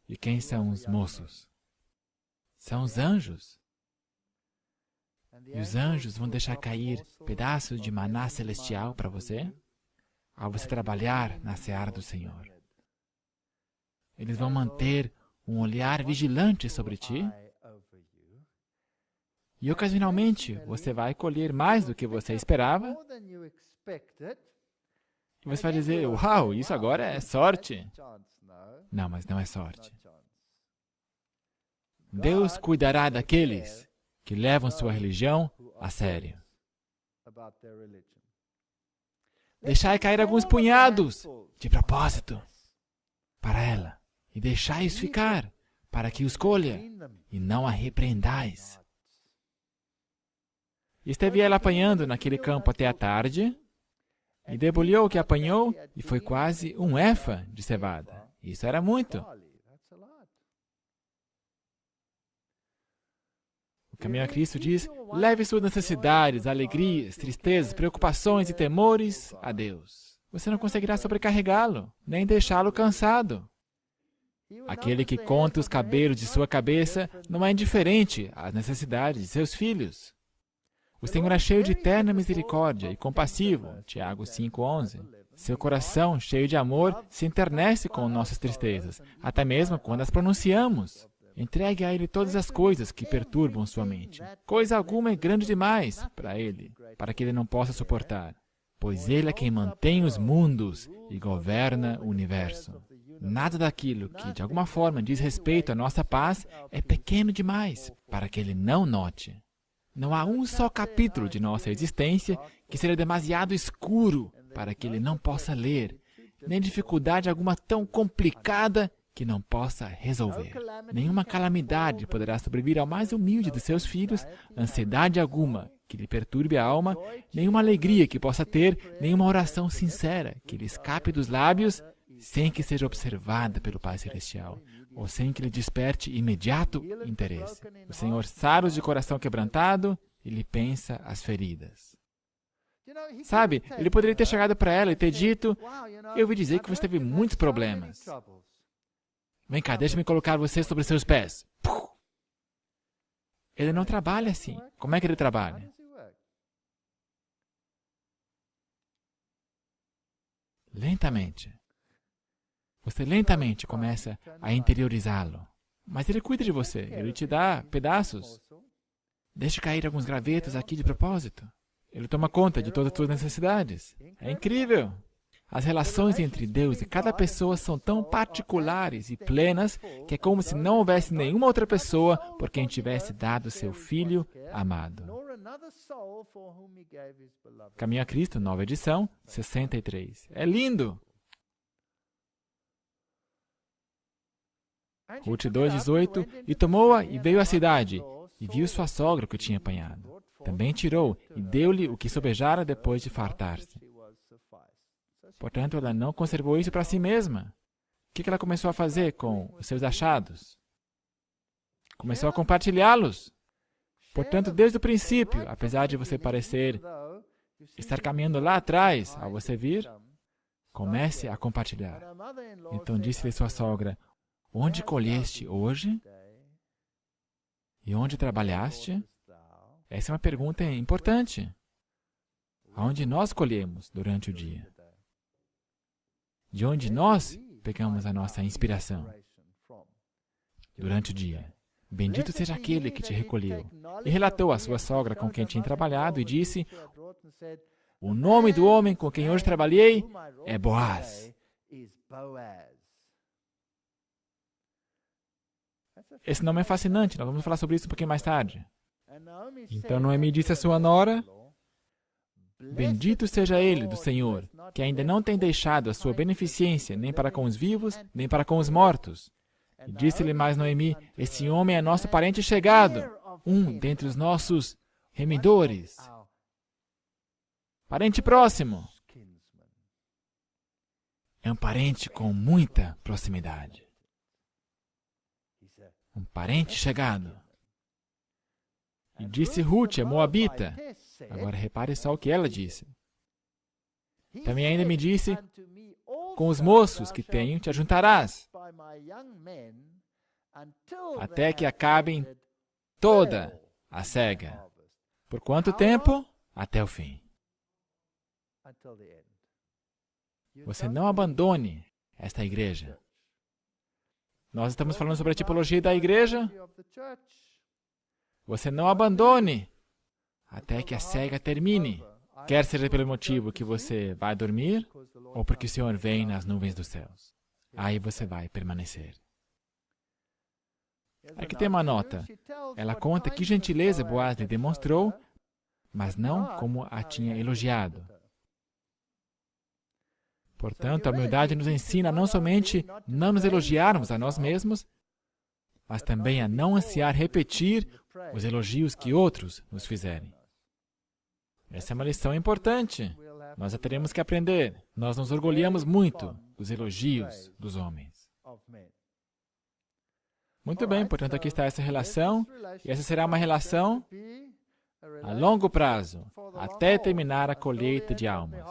E quem são os moços? São os anjos. E os anjos vão deixar cair pedaços de maná celestial para você, ao você trabalhar na seara do Senhor. Eles vão manter um olhar vigilante sobre ti. E ocasionalmente você vai colher mais do que você esperava. E você vai dizer, uau, isso agora é sorte. Não, mas não é sorte. Deus cuidará daqueles que levam sua religião a sério. Deixai cair alguns punhados, de propósito, para ela, e deixai-os ficar, para que os colha, e não a repreendais. Esteve ela apanhando naquele campo até a tarde, e debulhou o que apanhou, e foi quase um éfa de cevada. Isso era muito. O caminho a Cristo diz, leve suas necessidades, alegrias, tristezas, preocupações e temores a Deus. Você não conseguirá sobrecarregá-lo, nem deixá-lo cansado. Aquele que conta os cabelos de sua cabeça não é indiferente às necessidades de seus filhos. O Senhor é cheio de terna misericórdia e compassivo, Tiago 5:11. Seu coração, cheio de amor, se enternece com nossas tristezas, até mesmo quando as pronunciamos. Entregue a Ele todas as coisas que perturbam sua mente. Coisa alguma é grande demais para Ele, para que Ele não possa suportar. Pois Ele é quem mantém os mundos e governa o universo. Nada daquilo que, de alguma forma, diz respeito à nossa paz é pequeno demais para que Ele não note. Não há um só capítulo de nossa existência que seja demasiado escuro para que Ele não possa ler, nem dificuldade alguma tão complicada que não possa resolver. Nenhuma calamidade poderá sobrevir ao mais humilde de seus filhos, ansiedade alguma que lhe perturbe a alma, nenhuma alegria que possa ter, nenhuma oração sincera que lhe escape dos lábios, sem que seja observada pelo Pai Celestial, ou sem que lhe desperte imediato interesse. O Senhor sara os de coração quebrantado e lhe pensa as feridas. Sabe, Ele poderia ter chegado para ela e ter dito, eu ouvi dizer que você teve muitos problemas. Vem cá, deixa-me colocar você sobre seus pés. Ele não trabalha assim. Como é que ele trabalha? Lentamente. Você lentamente começa a interiorizá-lo. Mas ele cuida de você. Ele te dá pedaços. Deixe cair alguns gravetos aqui de propósito. Ele toma conta de todas as suas necessidades. É incrível. As relações entre Deus e cada pessoa são tão particulares e plenas que é como se não houvesse nenhuma outra pessoa por quem tivesse dado seu Filho amado. Caminho a Cristo, nova edição, 63. É lindo! Ruth 2:18. E tomou-a e veio à cidade, e viu sua sogra que o tinha apanhado. Também tirou e deu-lhe o que sobejara depois de fartar-se. Portanto, ela não conservou isso para si mesma. O que ela começou a fazer com os seus achados? Começou a compartilhá-los. Portanto, desde o princípio, apesar de você parecer estar caminhando lá atrás, ao você vir, comece a compartilhar. Então disse-lhe sua sogra, onde colheste hoje? E onde trabalhaste? Essa é uma pergunta importante. Aonde nós colhemos durante o dia? De onde nós pegamos a nossa inspiração durante o dia? Bendito seja aquele que te recolheu. E relatou à sua sogra com quem tinha trabalhado e disse, o nome do homem com quem hoje trabalhei é Boaz. Esse nome é fascinante, nós vamos falar sobre isso um pouquinho mais tarde. Então Noemi disse à sua nora, bendito seja ele do Senhor, que ainda não tem deixado a sua beneficência nem para com os vivos, nem para com os mortos. E disse-lhe mais Noemi, esse homem é nosso parente chegado, um dentre os nossos remidores. Parente próximo. É um parente com muita proximidade. Um parente chegado. E disse Ruth, a Moabita. Agora repare só o que ela disse. Também ainda me disse, com os moços que tenho te ajuntarás, até que acabem toda a cega. Por quanto tempo? Até o fim. Você não abandone esta igreja. Nós estamos falando sobre a tipologia da igreja. Você não abandone até que a cega termine, quer seja pelo motivo que você vai dormir ou porque o Senhor vem nas nuvens dos céus. Aí você vai permanecer. Aqui tem uma nota. Ela conta que gentileza Boaz lhe demonstrou, mas não como a tinha elogiado. Portanto, a humildade nos ensina não somente não nos elogiarmos a nós mesmos, mas também a não ansiar repetir os elogios que outros nos fizerem. Essa é uma lição importante. Nós a teremos que aprender. Nós nos orgulhamos muito dos elogios dos homens. Muito bem, portanto, aqui está essa relação, e essa será uma relação a longo prazo, até terminar a colheita de almas.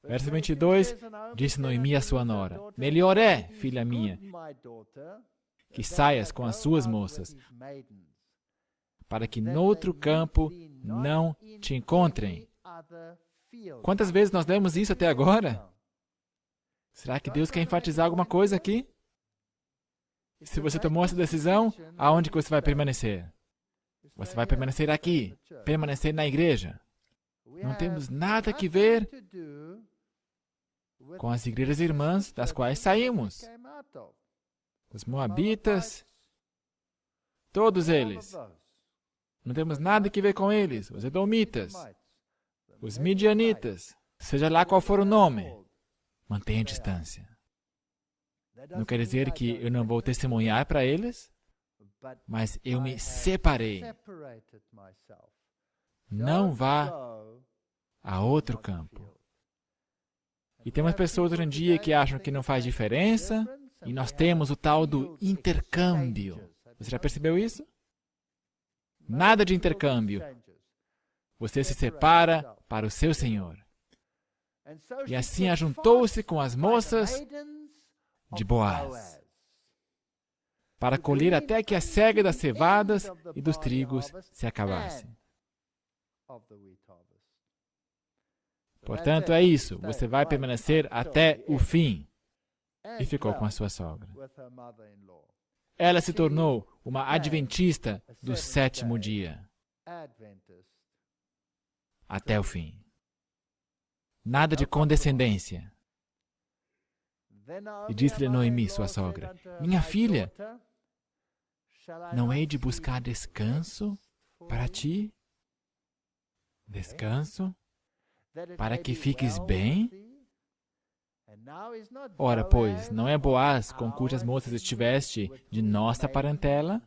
Verso 22, disse Noemi à sua nora, melhor é, filha minha, que saias com as suas moças, para que noutro campo não te encontrem. Quantas vezes nós lemos isso até agora? Será que Deus quer enfatizar alguma coisa aqui? Se você tomou essa decisão, aonde que você vai permanecer? Você vai permanecer aqui, permanecer na igreja. Não temos nada que ver com as igrejas irmãs das quais saímos. Os moabitas, todos eles. Não temos nada que ver com eles. Os edomitas, os midianitas, seja lá qual for o nome, mantenha distância. Não quer dizer que eu não vou testemunhar para eles, mas eu me separei. Não vá a outro campo. E temos pessoas hoje em dia que acham que não faz diferença, e nós temos o tal do intercâmbio. Você já percebeu isso? Nada de intercâmbio. Você se separa para o seu Senhor. E assim ajuntou-se com as moças de Boaz, para colher até que a cega das cevadas e dos trigos se acabasse. Portanto, é isso. Você vai permanecer até o fim. E ficou com a sua sogra. Ela se tornou uma adventista do sétimo dia. Até o fim. Nada de condescendência. E disse-lhe Noemi, sua sogra, minha filha, não hei de buscar descanso para ti? Descanso? Para que fiques bem? Ora, pois, não é Boaz com cujas moças estiveste de nossa parentela?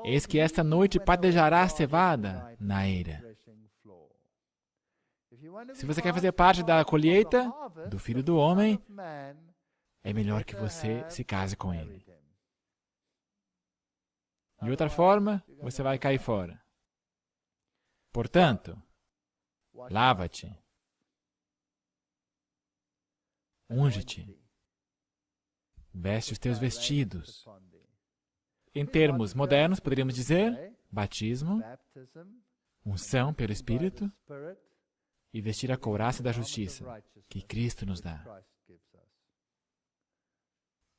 Eis que esta noite padejará a cevada na eira. Se você quer fazer parte da colheita do Filho do Homem, é melhor que você se case com ele. De outra forma, você vai cair fora. Portanto, lava-te, unge-te, veste os teus vestidos. Em termos modernos, poderíamos dizer batismo, unção pelo Espírito e vestir a couraça da justiça que Cristo nos dá.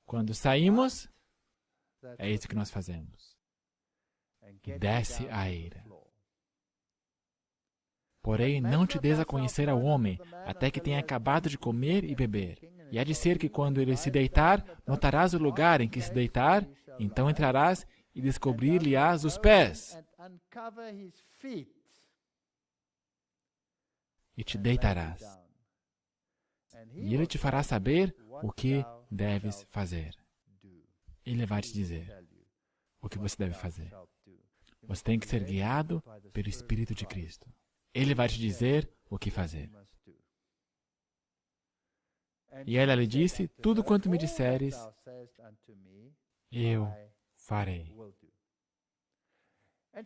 Quando saímos, é isso que nós fazemos. E desce a eira. Porém, não te des a conhecer ao homem, até que tenha acabado de comer e beber. E há de ser que quando ele se deitar, notarás o lugar em que se deitar, então entrarás e descobrir-lhe-ás os pés. E te deitarás. E ele te fará saber o que deves fazer. Ele vai te dizer o que você deve fazer. Você tem que ser guiado pelo Espírito de Cristo. Ele vai te dizer o que fazer. E ela lhe disse, tudo quanto me disseres, eu farei.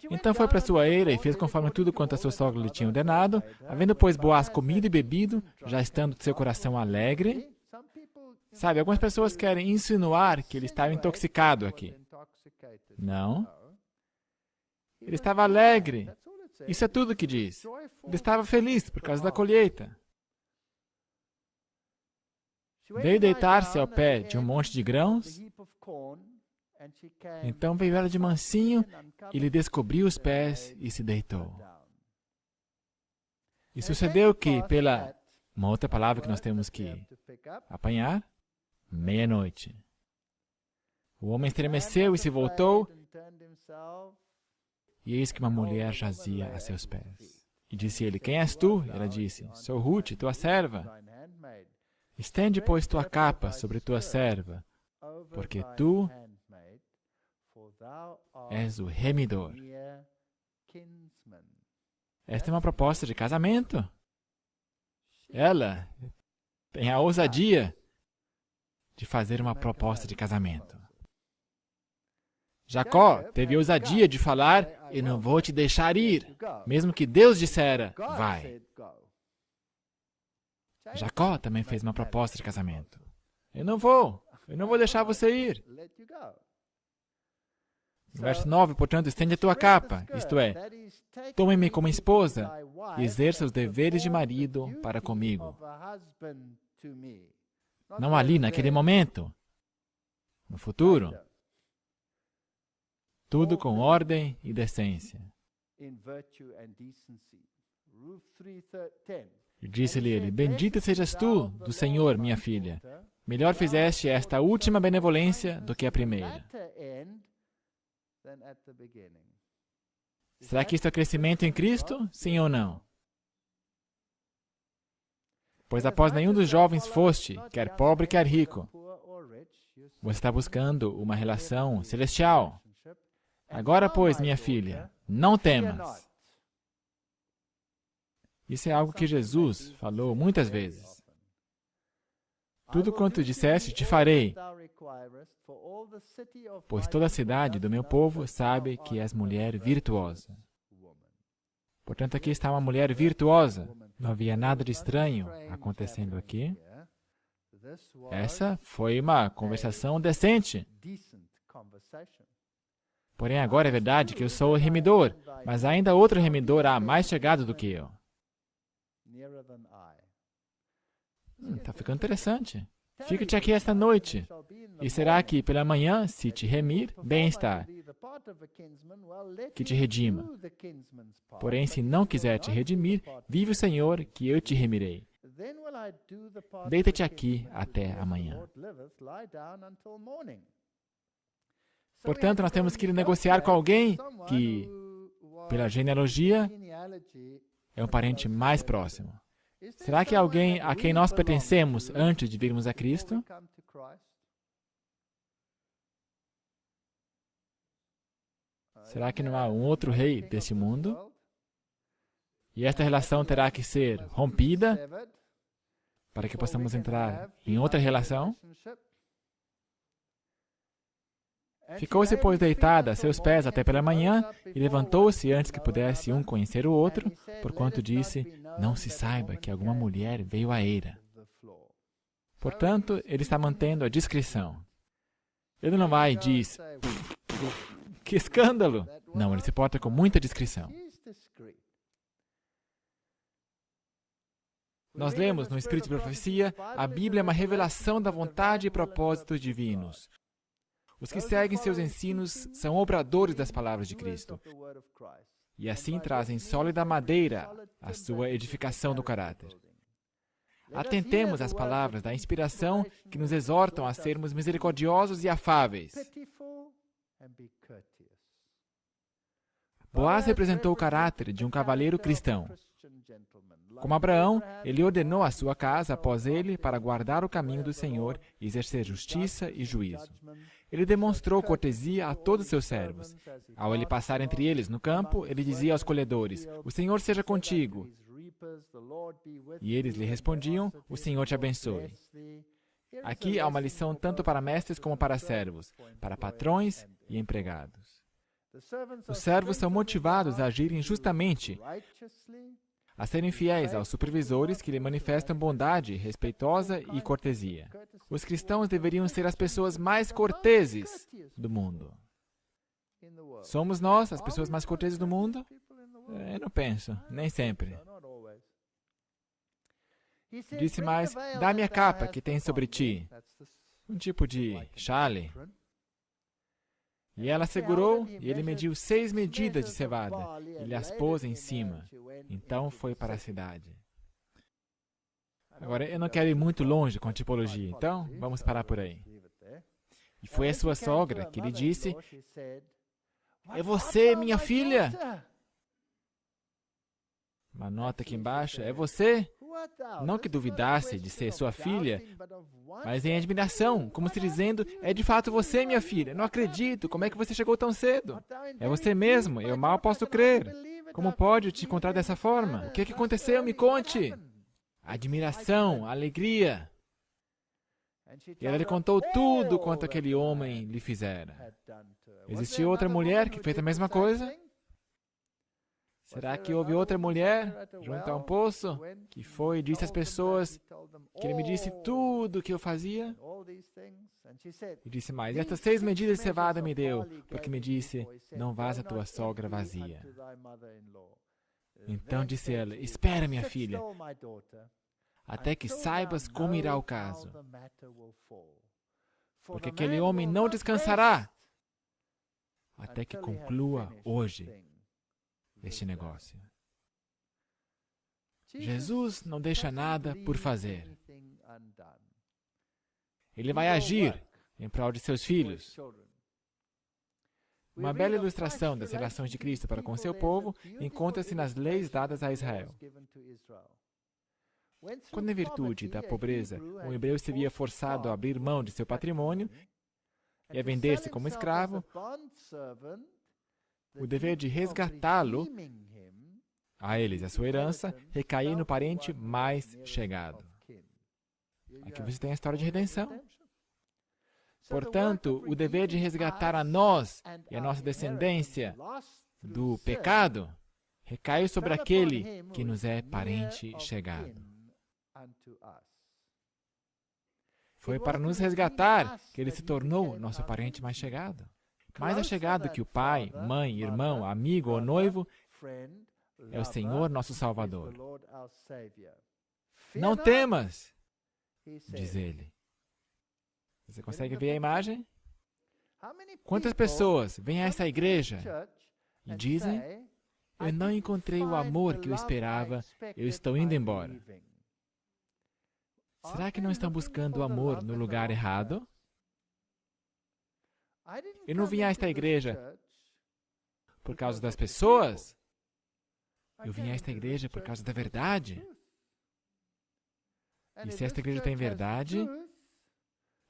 Então foi para sua eira e fez conforme tudo quanto a sua sogra lhe tinha ordenado. Havendo, pois, Boaz comido e bebido, já estando de seu coração alegre. Sabe, algumas pessoas querem insinuar que ele estava intoxicado aqui. Não. Ele estava alegre. Isso é tudo que diz. Ele estava feliz por causa da colheita. Veio deitar-se ao pé de um monte de grãos. Então veio ela de mansinho e lhe descobriu os pés e se deitou. E sucedeu que, pela uma outra palavra que nós temos que apanhar, meia-noite. O homem estremeceu e se voltou, e eis que uma mulher jazia a seus pés. E disse ele, quem és tu? Ela disse, sou Ruth, tua serva. Estende, pois, tua capa sobre tua serva, porque tu és o remidor. Esta é uma proposta de casamento. Ela tem a ousadia de fazer uma proposta de casamento. Jacó teve a ousadia de falar, eu não vou te deixar ir, mesmo que Deus dissera, vai. Jacó também fez uma proposta de casamento. Eu não vou deixar você ir. No verso 9, portanto, estende a tua capa, isto é, tome-me como esposa e exerça os deveres de marido para comigo. Não ali, naquele momento. No futuro. Tudo com ordem e decência. E disse-lhe ele, bendita sejas tu do Senhor, minha filha. Melhor fizeste esta última benevolência do que a primeira. Será que isto é crescimento em Cristo? Sim ou não? Pois após nenhum dos jovens foste, quer pobre, quer rico. Você está buscando uma relação celestial. Agora, pois, minha filha, não temas. Isso é algo que Jesus falou muitas vezes. Tudo quanto disseste, te farei, pois toda a cidade do meu povo sabe que és mulher virtuosa. Portanto, aqui está uma mulher virtuosa. Não havia nada de estranho acontecendo aqui. Essa foi uma conversação decente. Porém, agora é verdade que eu sou o remidor, mas ainda outro remidor há mais chegado do que eu. Está ficando interessante. Fica-te aqui esta noite. E será que pela manhã, se te remir, bem-estar, que te redima. Porém, se não quiser te redimir, vive o Senhor, que eu te remirei. Deita-te aqui até amanhã. Portanto, nós temos que ir negociar com alguém que, pela genealogia, é um parente mais próximo. Será que é alguém a quem nós pertencemos antes de virmos a Cristo? Será que não há um outro rei deste mundo? E esta relação terá que ser rompida para que possamos entrar em outra relação? Ficou-se, pois, deitada a seus pés até pela manhã, e levantou-se antes que pudesse um conhecer o outro, porquanto disse, não se saiba que alguma mulher veio à eira. Portanto, ele está mantendo a discrição. Ele não vai e diz, que escândalo! Não, ele se porta com muita discrição. Nós lemos no Espírito de Profecia, a Bíblia é uma revelação da vontade e propósitos divinos. Os que seguem seus ensinos são obradores das palavras de Cristo. E assim trazem sólida madeira à sua edificação do caráter. Atentemos às palavras da inspiração que nos exortam a sermos misericordiosos e afáveis. Boaz representou o caráter de um cavaleiro cristão. Como Abraão, ele ordenou a sua casa após ele para guardar o caminho do Senhor e exercer justiça e juízo. Ele demonstrou cortesia a todos seus servos. Ao ele passar entre eles no campo, ele dizia aos colhedores, o Senhor seja contigo. E eles lhe respondiam, o Senhor te abençoe. Aqui há uma lição tanto para mestres como para servos, para patrões e empregados. Os servos são motivados a agirem justamente, a serem fiéis aos supervisores que lhe manifestam bondade respeitosa e cortesia. Os cristãos deveriam ser as pessoas mais corteses do mundo. Somos nós as pessoas mais corteses do mundo? Eu não penso, nem sempre. Disse mais, dá-me a capa que tens sobre ti. Um tipo de chale. E ela segurou, e ele mediu 6 medidas de cevada, e lhe as pôs em cima. Então foi para a cidade. Agora, eu não quero ir muito longe com a tipologia, então vamos parar por aí. E foi a sua sogra que lhe disse: é você, minha filha? Uma nota aqui embaixo: é você? Não que duvidasse de ser sua filha, mas em admiração, como se dizendo: é de fato você, minha filha. Não acredito, como é que você chegou tão cedo? É você mesmo, eu mal posso crer. Como pode te encontrar dessa forma? O que aconteceu? Me conte. Admiração, alegria. E ela lhe contou tudo quanto aquele homem lhe fizera. Existia outra mulher que fez a mesma coisa? Será que houve outra mulher junto a um poço que foi e disse às pessoas que ele me disse tudo o que eu fazia? E disse mais: estas 6 medidas de cevada me deu, porque me disse: não vás a tua sogra vazia. Então disse ela: espera, minha filha, até que saibas como irá o caso. Porque aquele homem não descansará até que conclua hoje este negócio. Jesus não deixa nada por fazer. Ele vai agir em prol de seus filhos. Uma bela ilustração das relações de Cristo para com seu povo encontra-se nas leis dadas a Israel. Quando, em virtude da pobreza, um hebreu se via forçado a abrir mão de seu patrimônio e a vender-se como escravo, o dever de resgatá-lo a eles, a sua herança, recaía no parente mais chegado. Aqui você tem a história de redenção. Portanto, o dever de resgatar a nós e a nossa descendência do pecado recai sobre aquele que nos é parente chegado. Foi para nos resgatar que ele se tornou nosso parente mais chegado. Mais achegado que o pai, mãe, irmão, amigo ou noivo é o Senhor nosso Salvador. Não temas, diz ele. Você consegue ver a imagem? Quantas pessoas vêm a esta igreja e dizem: eu não encontrei o amor que eu esperava, eu estou indo embora. Será que não estão buscando o amor no lugar errado? Eu não vim a esta igreja por causa das pessoas. Eu vim a esta igreja por causa da verdade. E se esta igreja tem verdade,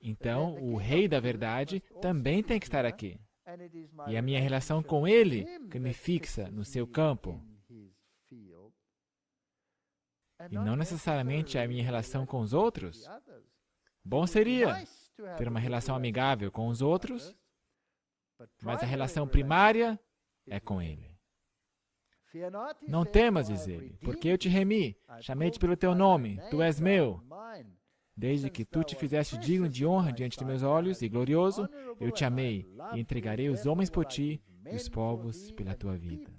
então o Rei da Verdade também tem que estar aqui. E a minha relação com Ele que me fixa no seu campo. E não necessariamente a minha relação com os outros. Bom seria ter uma relação amigável com os outros, mas a relação primária é com Ele. Não temas, diz Ele, porque eu te remi, chamei-te pelo teu nome, tu és meu. Desde que tu te fizeste digno de honra diante de meus olhos e glorioso, eu te amei e entregarei os homens por ti e os povos pela tua vida.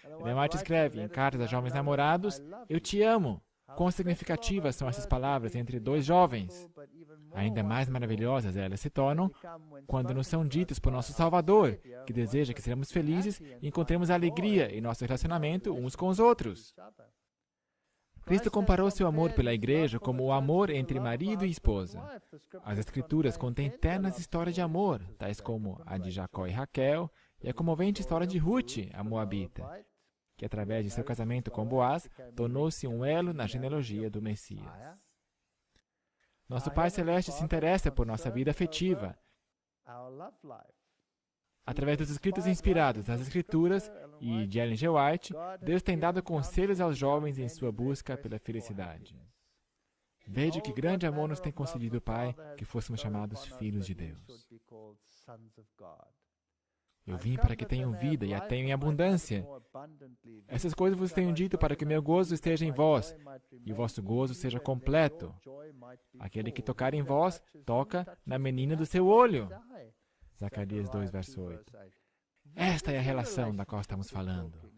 Ellen White escreve em Cartas a Jovens Namorados: eu te amo. Quão significativas são essas palavras entre dois jovens. Ainda mais maravilhosas elas se tornam quando nos são ditas por nosso Salvador, que deseja que sejamos felizes e encontremos alegria em nosso relacionamento uns com os outros. Cristo comparou seu amor pela igreja como o amor entre marido e esposa. As Escrituras contêm ternas histórias de amor, tais como a de Jacó e Raquel, e a comovente história de Ruth, a Moabita, que através de seu casamento com Boaz, tornou-se um elo na genealogia do Messias. Nosso Pai Celeste se interessa por nossa vida afetiva. Através dos escritos inspirados nas Escrituras e de Ellen G. White, Deus tem dado conselhos aos jovens em sua busca pela felicidade. Veja que grande amor nos tem concedido o Pai, que fôssemos chamados filhos de Deus. Eu vim para que tenham vida e a tenham em abundância. Essas coisas vos tenho dito para que meu gozo esteja em vós e o vosso gozo seja completo. Aquele que tocar em vós, toca na menina do seu olho. Zacarias 2, verso 8. Esta é a relação da qual estamos falando.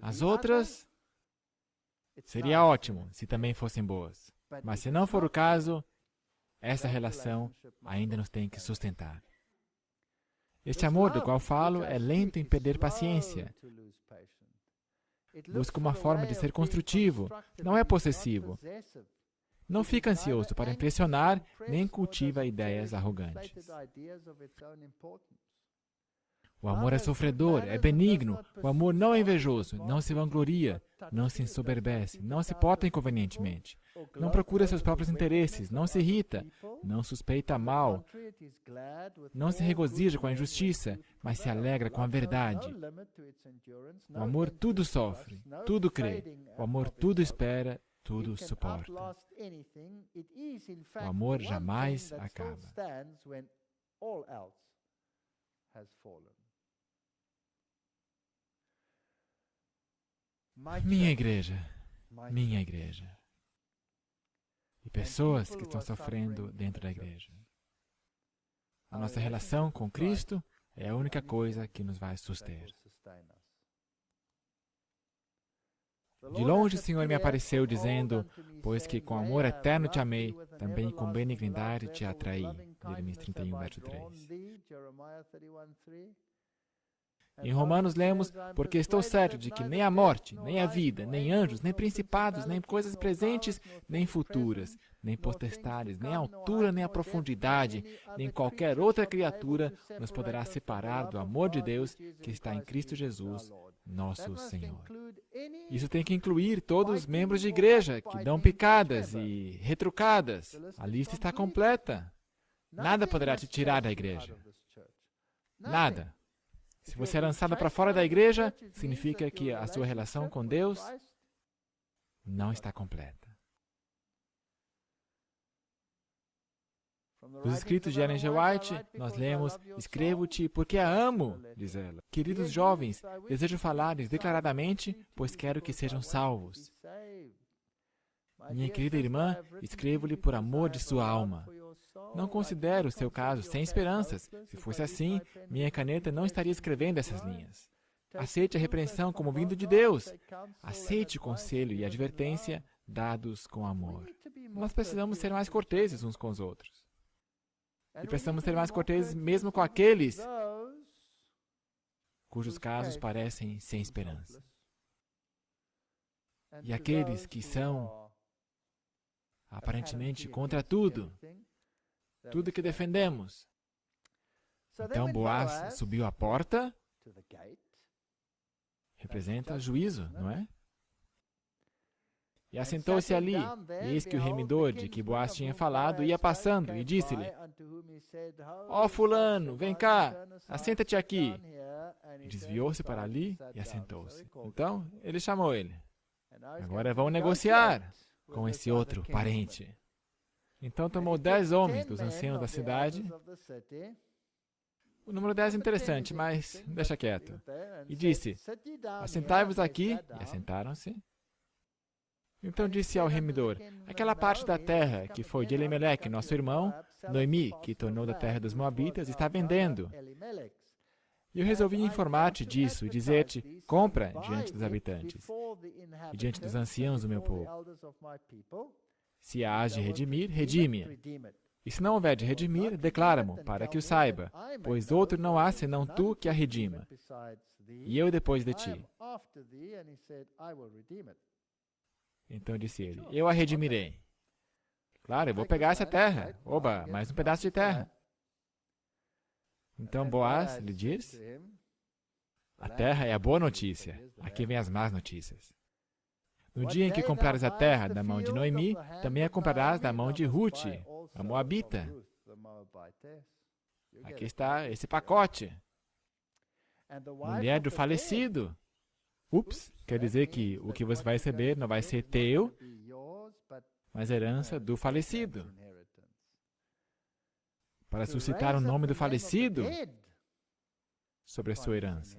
As outras, seria ótimo se também fossem boas. Mas se não for o caso, essa relação ainda nos tem que sustentar. Este amor do qual falo é lento em perder paciência. Busca uma forma de ser construtivo, não é possessivo. Não fica ansioso para impressionar, nem cultiva ideias arrogantes. O amor é sofredor, é benigno. O amor não é invejoso, não se vangloria, não se ensoberbece, não se porta inconvenientemente. Não procura seus próprios interesses, não se irrita, não suspeita mal, não se regozija com a injustiça, mas se alegra com a verdade. O amor tudo sofre, tudo crê. O amor tudo espera, tudo suporta. O amor jamais acaba. Minha igreja. E pessoas que estão sofrendo dentro da igreja. A nossa relação com Cristo é a única coisa que nos vai suster. De longe o Senhor me apareceu dizendo, pois que com amor eterno te amei, também com benignidade te atraí. Jeremias 31, verso 3. Em Romanos lemos, porque estou certo de que nem a morte, nem a vida, nem anjos, nem principados, nem coisas presentes, nem futuras, nem potestades, nem a altura, nem a profundidade, nem qualquer outra criatura nos poderá separar do amor de Deus que está em Cristo Jesus, nosso Senhor. Isso tem que incluir todos os membros de igreja que dão picadas e retrucadas. A lista está completa. Nada poderá te tirar da igreja. Nada. Se você é lançado para fora da igreja, significa que a sua relação com Deus não está completa. Nos escritos de Ellen G. White, nós lemos, escrevo-te porque a amo, diz ela. Queridos jovens, desejo falar-lhes declaradamente, pois quero que sejam salvos. Minha querida irmã, escrevo-lhe por amor de sua alma. Não considero o seu caso sem esperanças. Se fosse assim, minha caneta não estaria escrevendo essas linhas. Aceite a repreensão como vindo de Deus. Aceite o conselho e a advertência dados com amor. Nós precisamos ser mais corteses uns com os outros. E precisamos ser mais corteses mesmo com aqueles cujos casos parecem sem esperança. E aqueles que são aparentemente contra tudo que defendemos. Então Boaz subiu à porta, representa juízo, não é? E assentou-se ali, e eis que o remidor de que Boaz tinha falado ia passando, e disse-lhe, ó fulano, vem cá, assenta-te aqui. E desviou-se para ali e assentou-se. Então, ele chamou ele. Agora vão negociar com esse outro parente. Então tomou 10 homens dos anciãos da cidade. O número 10 é interessante, mas deixa quieto. E disse, assentai-vos aqui, e assentaram-se. Então disse ao remidor, aquela parte da terra que foi de Elimeleque, nosso irmão, Noemi, que tornou da terra dos Moabitas, está vendendo. E eu resolvi informar-te disso e dizer-te, compra diante dos habitantes e diante dos anciãos do meu povo. Se a hás de redimir, redime-a. E se não houver de redimir, declara-mo, para que o saiba, pois outro não há senão tu que a redima, e eu depois de ti. Então disse ele, eu a redimirei. Claro, eu vou pegar essa terra. Oba, mais um pedaço de terra. Então Boaz lhe diz, a terra é a boa notícia, aqui vem as más notícias. No dia em que comprares a terra da mão de Noemi, também a comprarás da mão de Ruth, a Moabita. Aqui está esse pacote. Mulher do falecido. Ups, quer dizer que o que você vai receber não vai ser teu, mas herança do falecido. Para suscitar o nome do falecido sobre a sua herança.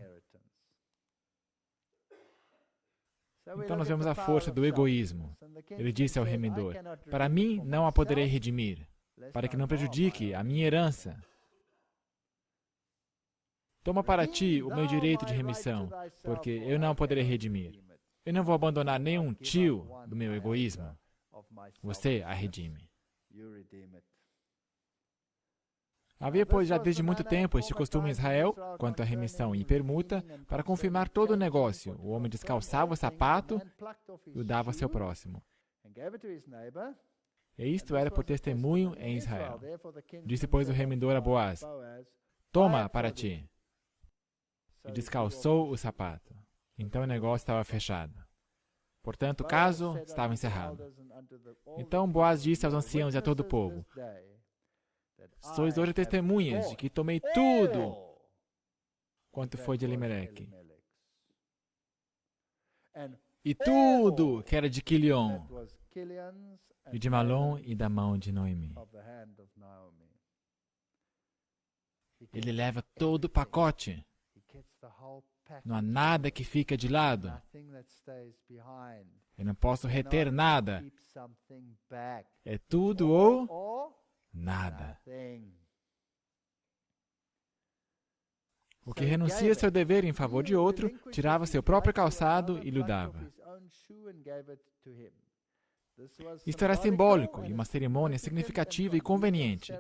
Então nós vemos a força do egoísmo. Ele disse ao remidor, para mim não a poderei redimir, para que não prejudique a minha herança. Toma para ti o meu direito de remissão, porque eu não a poderei redimir. Eu não vou abandonar nenhum tio do meu egoísmo. Você a redime. Havia, pois, já desde muito tempo este costume em Israel, quanto à remissão e permuta, para confirmar todo o negócio. O homem descalçava o sapato e o dava ao seu próximo. E isto era por testemunho em Israel. Disse, pois, o remidor a Boaz: toma para ti. E descalçou o sapato. Então o negócio estava fechado. Portanto, o caso estava encerrado. Então Boaz disse aos anciãos e a todo o povo: sois hoje testemunhas de que tomei tudo quanto foi de Elimeleque, e tudo que era de Quilion, e de Malom e da mão de Noemi. Ele leva todo o pacote. Não há nada que fica de lado. Eu não posso reter nada. É tudo ou nada. O que renuncia seu dever em favor de outro, tirava seu próprio calçado e lhe dava. Isto era simbólico e uma cerimônia significativa e conveniente.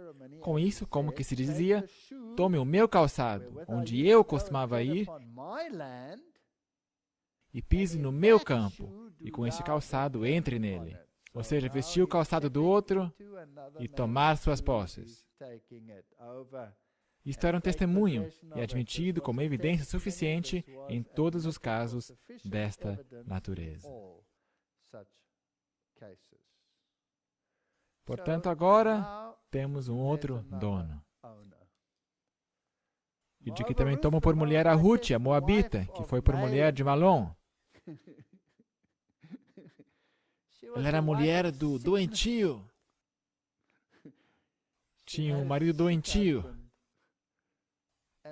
Com isso, como que se dizia, tome o meu calçado, onde eu costumava ir, e pise no meu campo, e com este calçado entre nele. Ou seja, vestir o calçado do outro e tomar suas posses. Isto era um testemunho e admitido como evidência suficiente em todos os casos desta natureza. Portanto, agora temos um outro dono. E de que também tomam por mulher a Ruth, a Moabita, que foi por mulher de Malom. Ela era mulher do doentio. Tinha um marido doentio.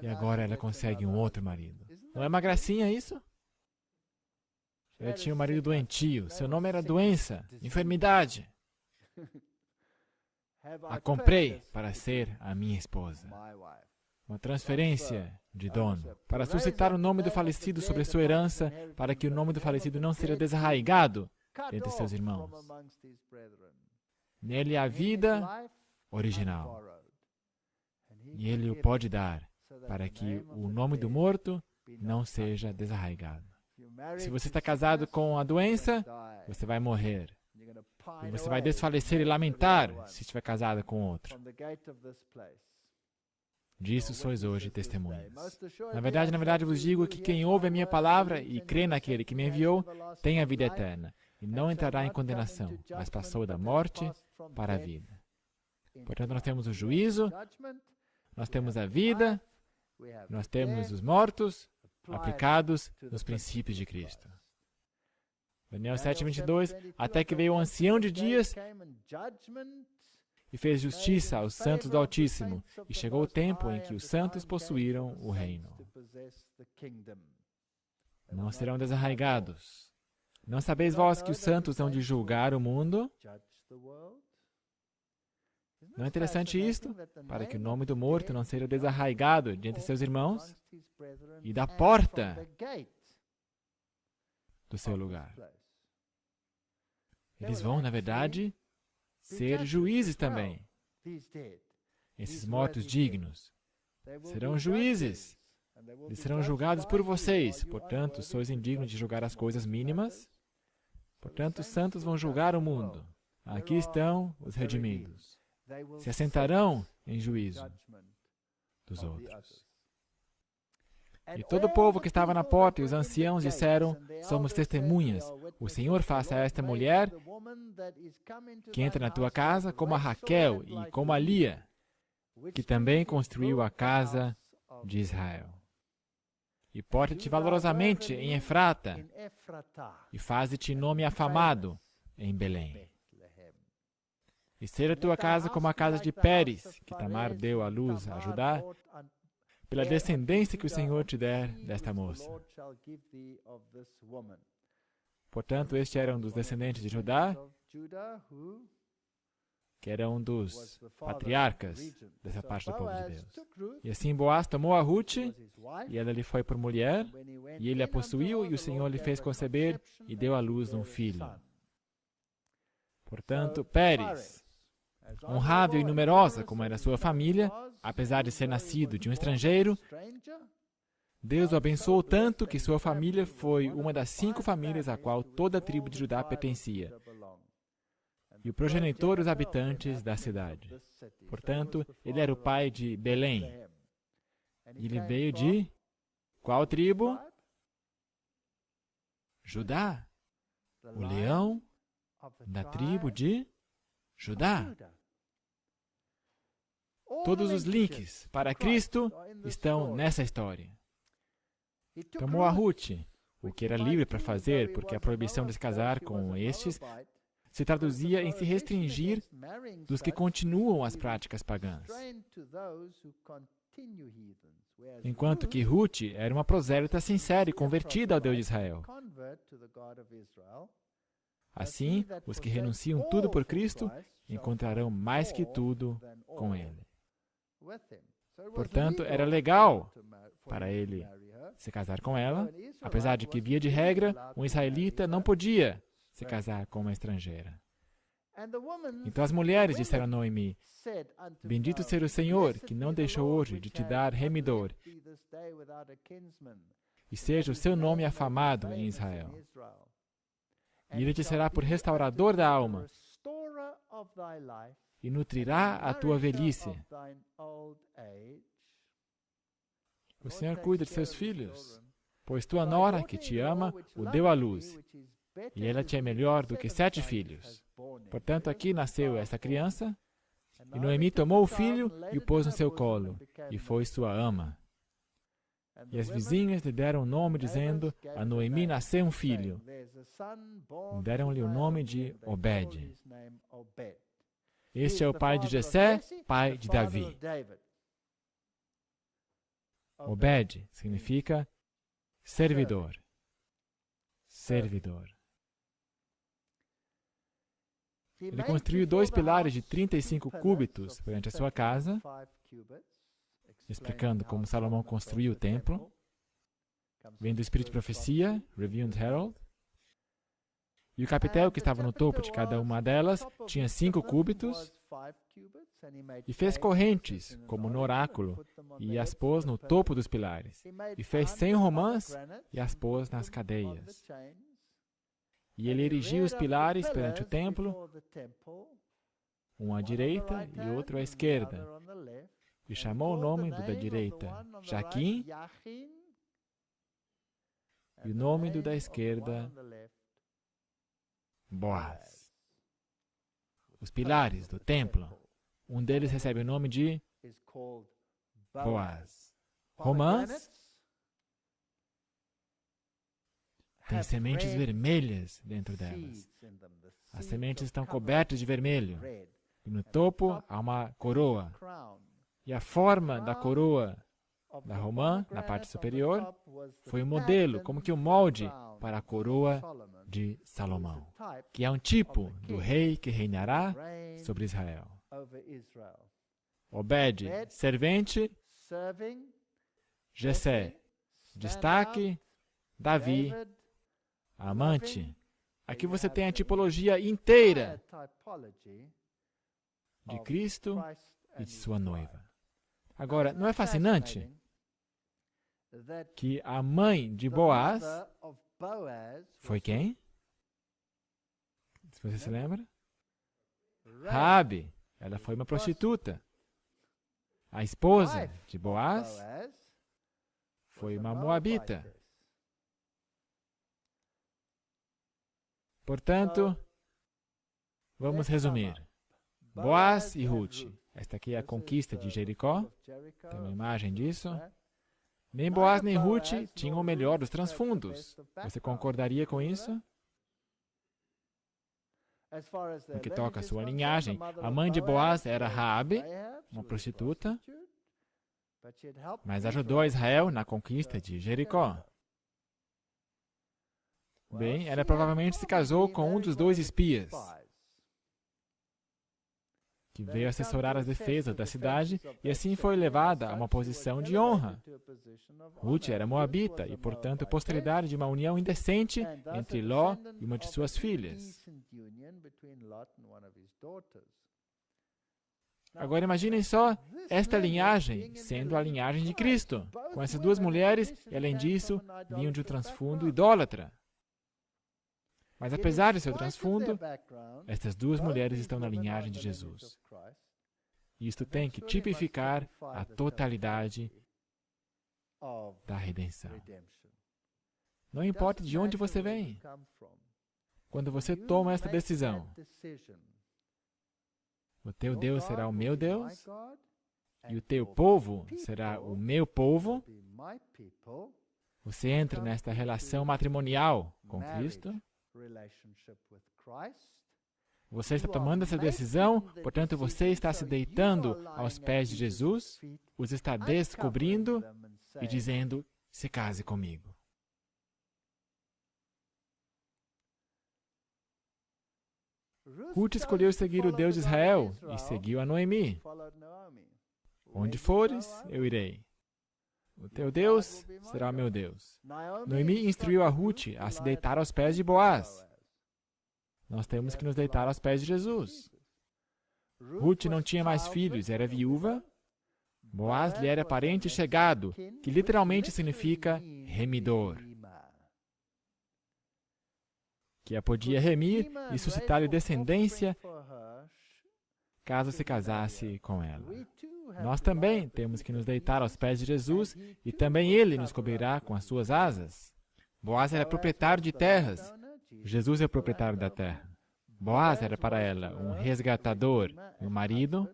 E agora ela consegue um outro marido. Não é uma gracinha isso? Ela tinha um marido doentio. Seu nome era doença, enfermidade. A comprei para ser a minha esposa. Uma transferência de dono. Para suscitar o nome do falecido sobre sua herança, para que o nome do falecido não seja desarraigado entre seus irmãos. Nele há vida original. E ele o pode dar, para que o nome do morto não seja desarraigado. Se você está casado com a doença, você vai morrer. E você vai desfalecer e lamentar se estiver casado com outro. Disso sois hoje testemunhas. Na verdade, vos digo que quem ouve a minha palavra e crê naquele que me enviou, tem a vida eterna, e não entrará em condenação, mas passou da morte para a vida. Portanto, nós temos o juízo, nós temos a vida, nós temos os mortos aplicados nos princípios de Cristo. Daniel 7:22, até que veio o ancião de dias e fez justiça aos santos do Altíssimo, e chegou o tempo em que os santos possuíram o reino. Não serão desarraigados. Não sabeis vós que os santos hão de julgar o mundo? Não é interessante isto? Para que o nome do morto não seja desarraigado de entre seus irmãos e da porta do seu lugar. Eles vão, na verdade, ser juízes também. Esses mortos dignos serão juízes. Eles serão julgados por vocês. Portanto, sois indignos de julgar as coisas mínimas. Portanto, os santos vão julgar o mundo. Aqui estão os redimidos. Se assentarão em juízo dos outros. E todo o povo que estava na porta e os anciãos disseram: somos testemunhas. O Senhor faça a esta mulher que entra na tua casa como a Raquel e como a Lia, que também construiu a casa de Israel. E porta-te valorosamente em Efrata, e faze-te nome afamado em Belém. E seja a tua casa como a casa de Pérez, que Tamar deu à luz a Judá, pela descendência que o Senhor te der desta moça. Portanto, este era um dos descendentes de Judá, que era um dos patriarcas dessa parte do povo de Deus. E assim Boaz tomou a Ruth, e ela lhe foi por mulher, e ele a possuiu, e o Senhor lhe fez conceber, e deu à luz um filho. Portanto, Pérez honrável e numerosa como era sua família, apesar de ser nascido de um estrangeiro, Deus o abençoou tanto que sua família foi uma das 5 famílias a qual toda a tribo de Judá pertencia, e o progenitor dos habitantes da cidade. Portanto, ele era o pai de Belém. E ele veio de qual tribo? Judá. O leão da tribo de Judá. Todos os links para Cristo estão nessa história. Tomou a Ruth, o que era livre para fazer, porque a proibição de se casar com estes se traduzia em se restringir dos que continuam as práticas pagãs. Enquanto que Ruth era uma prosélita sincera e convertida ao Deus de Israel. Assim, os que renunciam tudo por Cristo encontrarão mais que tudo com Ele. Portanto, era legal para ele se casar com ela, apesar de que, via de regra, um israelita não podia se casar com uma estrangeira. Então as mulheres disseram a Noemi: Bendito seja o Senhor, que não deixou hoje de te dar remidor, e seja o seu nome afamado em Israel. E ele te será por restaurador da alma, e nutrirá a tua velhice. O Senhor cuida de seus filhos, pois tua nora, que te ama, o deu à luz, e ela te é melhor do que 7 filhos. Portanto, aqui nasceu esta criança, e Noemi tomou o filho e o pôs no seu colo, e foi sua ama. E as vizinhas lhe deram o nome, dizendo: A Noemi nasceu um filho. E deram-lhe o nome de Obed. Este é o pai de Jessé, pai de Davi. Obed significa servidor. Servidor. Ele construiu 2 pilares de 35 cúbitos perante a sua casa, explicando como Salomão construiu o templo. Vem do Espírito de Profecia, Review and Herald. E o capitel que estava no topo de cada uma delas tinha 5 cúbitos e fez correntes, como no oráculo, e as pôs no topo dos pilares. E fez 100 romãs e as pôs nas cadeias. E ele erigiu os pilares perante o templo, um à direita e outro à esquerda. E chamou o nome do da direita Jaquim e o nome do da esquerda Boaz. Os pilares do templo, um deles recebe o nome de Boaz. Romãs tem sementes vermelhas dentro delas. As sementes estão cobertas de vermelho. E no topo há uma coroa. E a forma da coroa da romã, na parte superior, foi um modelo, como que um molde para a coroa de Salomão, que é um tipo do rei que reinará sobre Israel. Obed, servente. Jessé, destaque. Davi, amante. Aqui você tem a tipologia inteira de Cristo e de sua noiva. Agora, não é fascinante que a mãe de Boaz foi quem? Se você se lembra? Raabe. Ela foi uma prostituta. A esposa de Boaz foi uma moabita. Portanto, vamos resumir. Boaz e Ruth. Esta aqui é a conquista de Jericó. Tem uma imagem disso. Nem Boaz nem Ruth tinham o melhor dos transfundos. Você concordaria com isso? No que toca à sua linhagem, a mãe de Boaz era Raabe, uma prostituta, mas ajudou a Israel na conquista de Jericó. Bem, ela provavelmente se casou com um dos 2 espias, que veio assessorar as defesas da cidade e assim foi levada a uma posição de honra. Ruth era moabita e, portanto, posteridade de uma união indecente entre Ló e uma de suas filhas. Agora imaginem só esta linhagem sendo a linhagem de Cristo, com essas duas mulheres, e além disso, vinham de um transfundo idólatra. Mas apesar de seu transfundo, estas duas mulheres estão na linhagem de Jesus. E isto tem que tipificar a totalidade da redenção. Não importa de onde você vem, quando você toma esta decisão, o teu Deus será o meu Deus, e o teu povo será o meu povo, você entra nesta relação matrimonial com Cristo. Você está tomando essa decisão, portanto você está se deitando aos pés de Jesus, os está descobrindo e dizendo, se case comigo. Ruth escolheu seguir o Deus de Israel e seguiu a Noemi. Onde fores, eu irei. O teu Deus será o meu Deus. Noemi instruiu a Ruth a se deitar aos pés de Boaz. Nós temos que nos deitar aos pés de Jesus. Ruth não tinha mais filhos, era viúva. Boaz lhe era parente chegado, que literalmente significa remidor. Que a podia remir e suscitar-lhe descendência caso se casasse com ela. Nós também temos que nos deitar aos pés de Jesus e também Ele nos cobrirá com as suas asas. Boaz era proprietário de terras. Jesus é o proprietário da terra. Boaz era para ela um resgatador e um marido.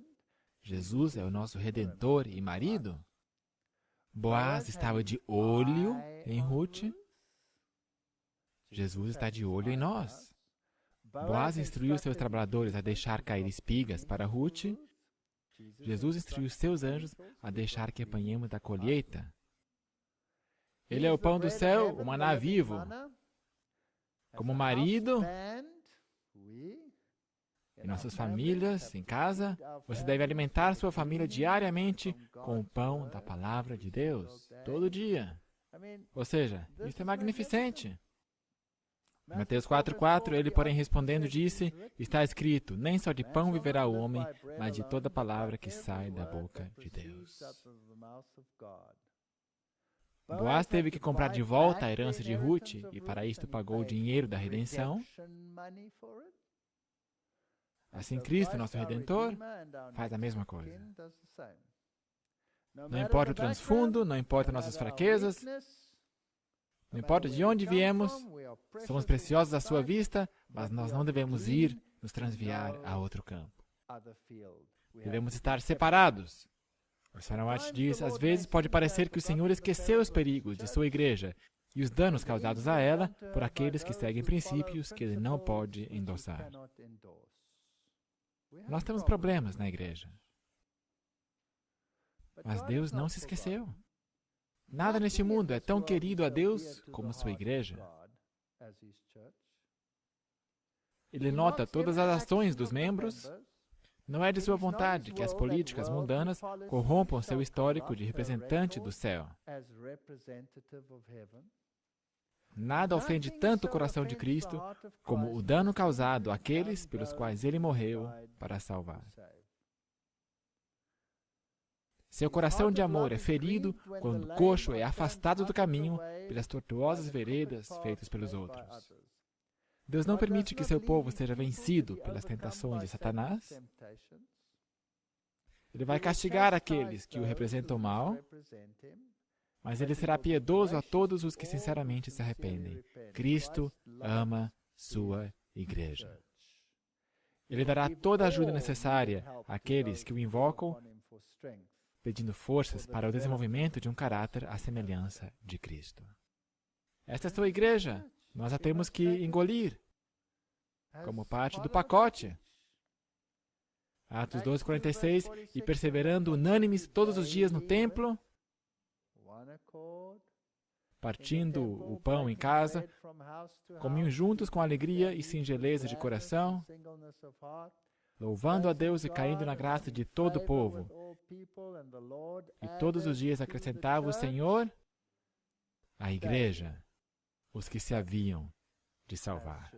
Jesus é o nosso redentor e marido. Boaz estava de olho em Ruth. Jesus está de olho em nós. Boaz instruiu seus trabalhadores a deixar cair espigas para Ruth. Jesus instruiu seus anjos a deixar que apanhemos da colheita. Ele é o pão do céu, o maná vivo. Como marido, em nossas famílias, em casa, você deve alimentar sua família diariamente com o pão da palavra de Deus, todo dia. Ou seja, isso é magnificente. Mateus 4,4, ele, porém, respondendo, disse, está escrito, nem só de pão viverá o homem, mas de toda palavra que sai da boca de Deus. Boaz teve que comprar de volta a herança de Ruth, e para isto pagou o dinheiro da redenção. Assim, Cristo, nosso Redentor, faz a mesma coisa. Não importa o transfundo, não importa nossas fraquezas, não importa de onde viemos, somos preciosos à sua vista, mas nós não devemos ir nos transviar a outro campo. Devemos estar separados. O Sr. White diz, às vezes pode parecer que o Senhor esqueceu os perigos de sua igreja e os danos causados a ela por aqueles que seguem princípios que ele não pode endossar. Nós temos problemas na igreja. Mas Deus não se esqueceu. Nada neste mundo é tão querido a Deus como sua igreja. Ele nota todas as ações dos membros. Não é de sua vontade que as políticas mundanas corrompam seu histórico de representante do céu. Nada ofende tanto o coração de Cristo como o dano causado àqueles pelos quais ele morreu para salvar. Seu coração de amor é ferido quando o coxo é afastado do caminho pelas tortuosas veredas feitas pelos outros. Deus não permite que seu povo seja vencido pelas tentações de Satanás. Ele vai castigar aqueles que o representam mal, mas ele será piedoso a todos os que sinceramente se arrependem. Cristo ama sua igreja. Ele dará toda a ajuda necessária àqueles que o invocam, pedindo forças para o desenvolvimento de um caráter à semelhança de Cristo. Esta é a sua igreja. Nós a temos que engolir como parte do pacote. Atos 12:46, e perseverando unânimes todos os dias no templo, partindo o pão em casa, comiam juntos com alegria e singeleza de coração, louvando a Deus e caindo na graça de todo o povo. E todos os dias acrescentava o Senhor à igreja os que se haviam de salvar.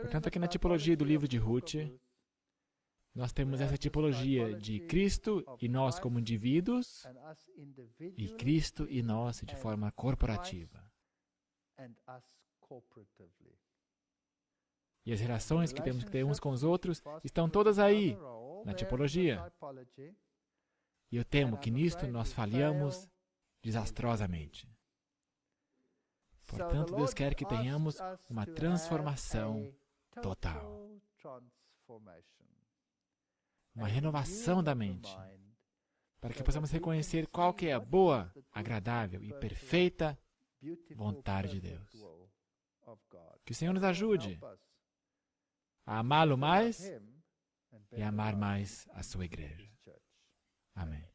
Portanto, aqui na tipologia do livro de Ruth, nós temos essa tipologia de Cristo e nós como indivíduos, e Cristo e nós de forma corporativa. E as relações que temos que ter uns com os outros estão todas aí, na tipologia. E eu temo que nisto nós falhamos desastrosamente. Portanto, Deus quer que tenhamos uma transformação total. Uma renovação da mente, para que possamos reconhecer qual que é a boa, agradável e perfeita vontade de Deus. Que o Senhor nos ajude a amá-lo mais e amar mais a sua igreja. Amém.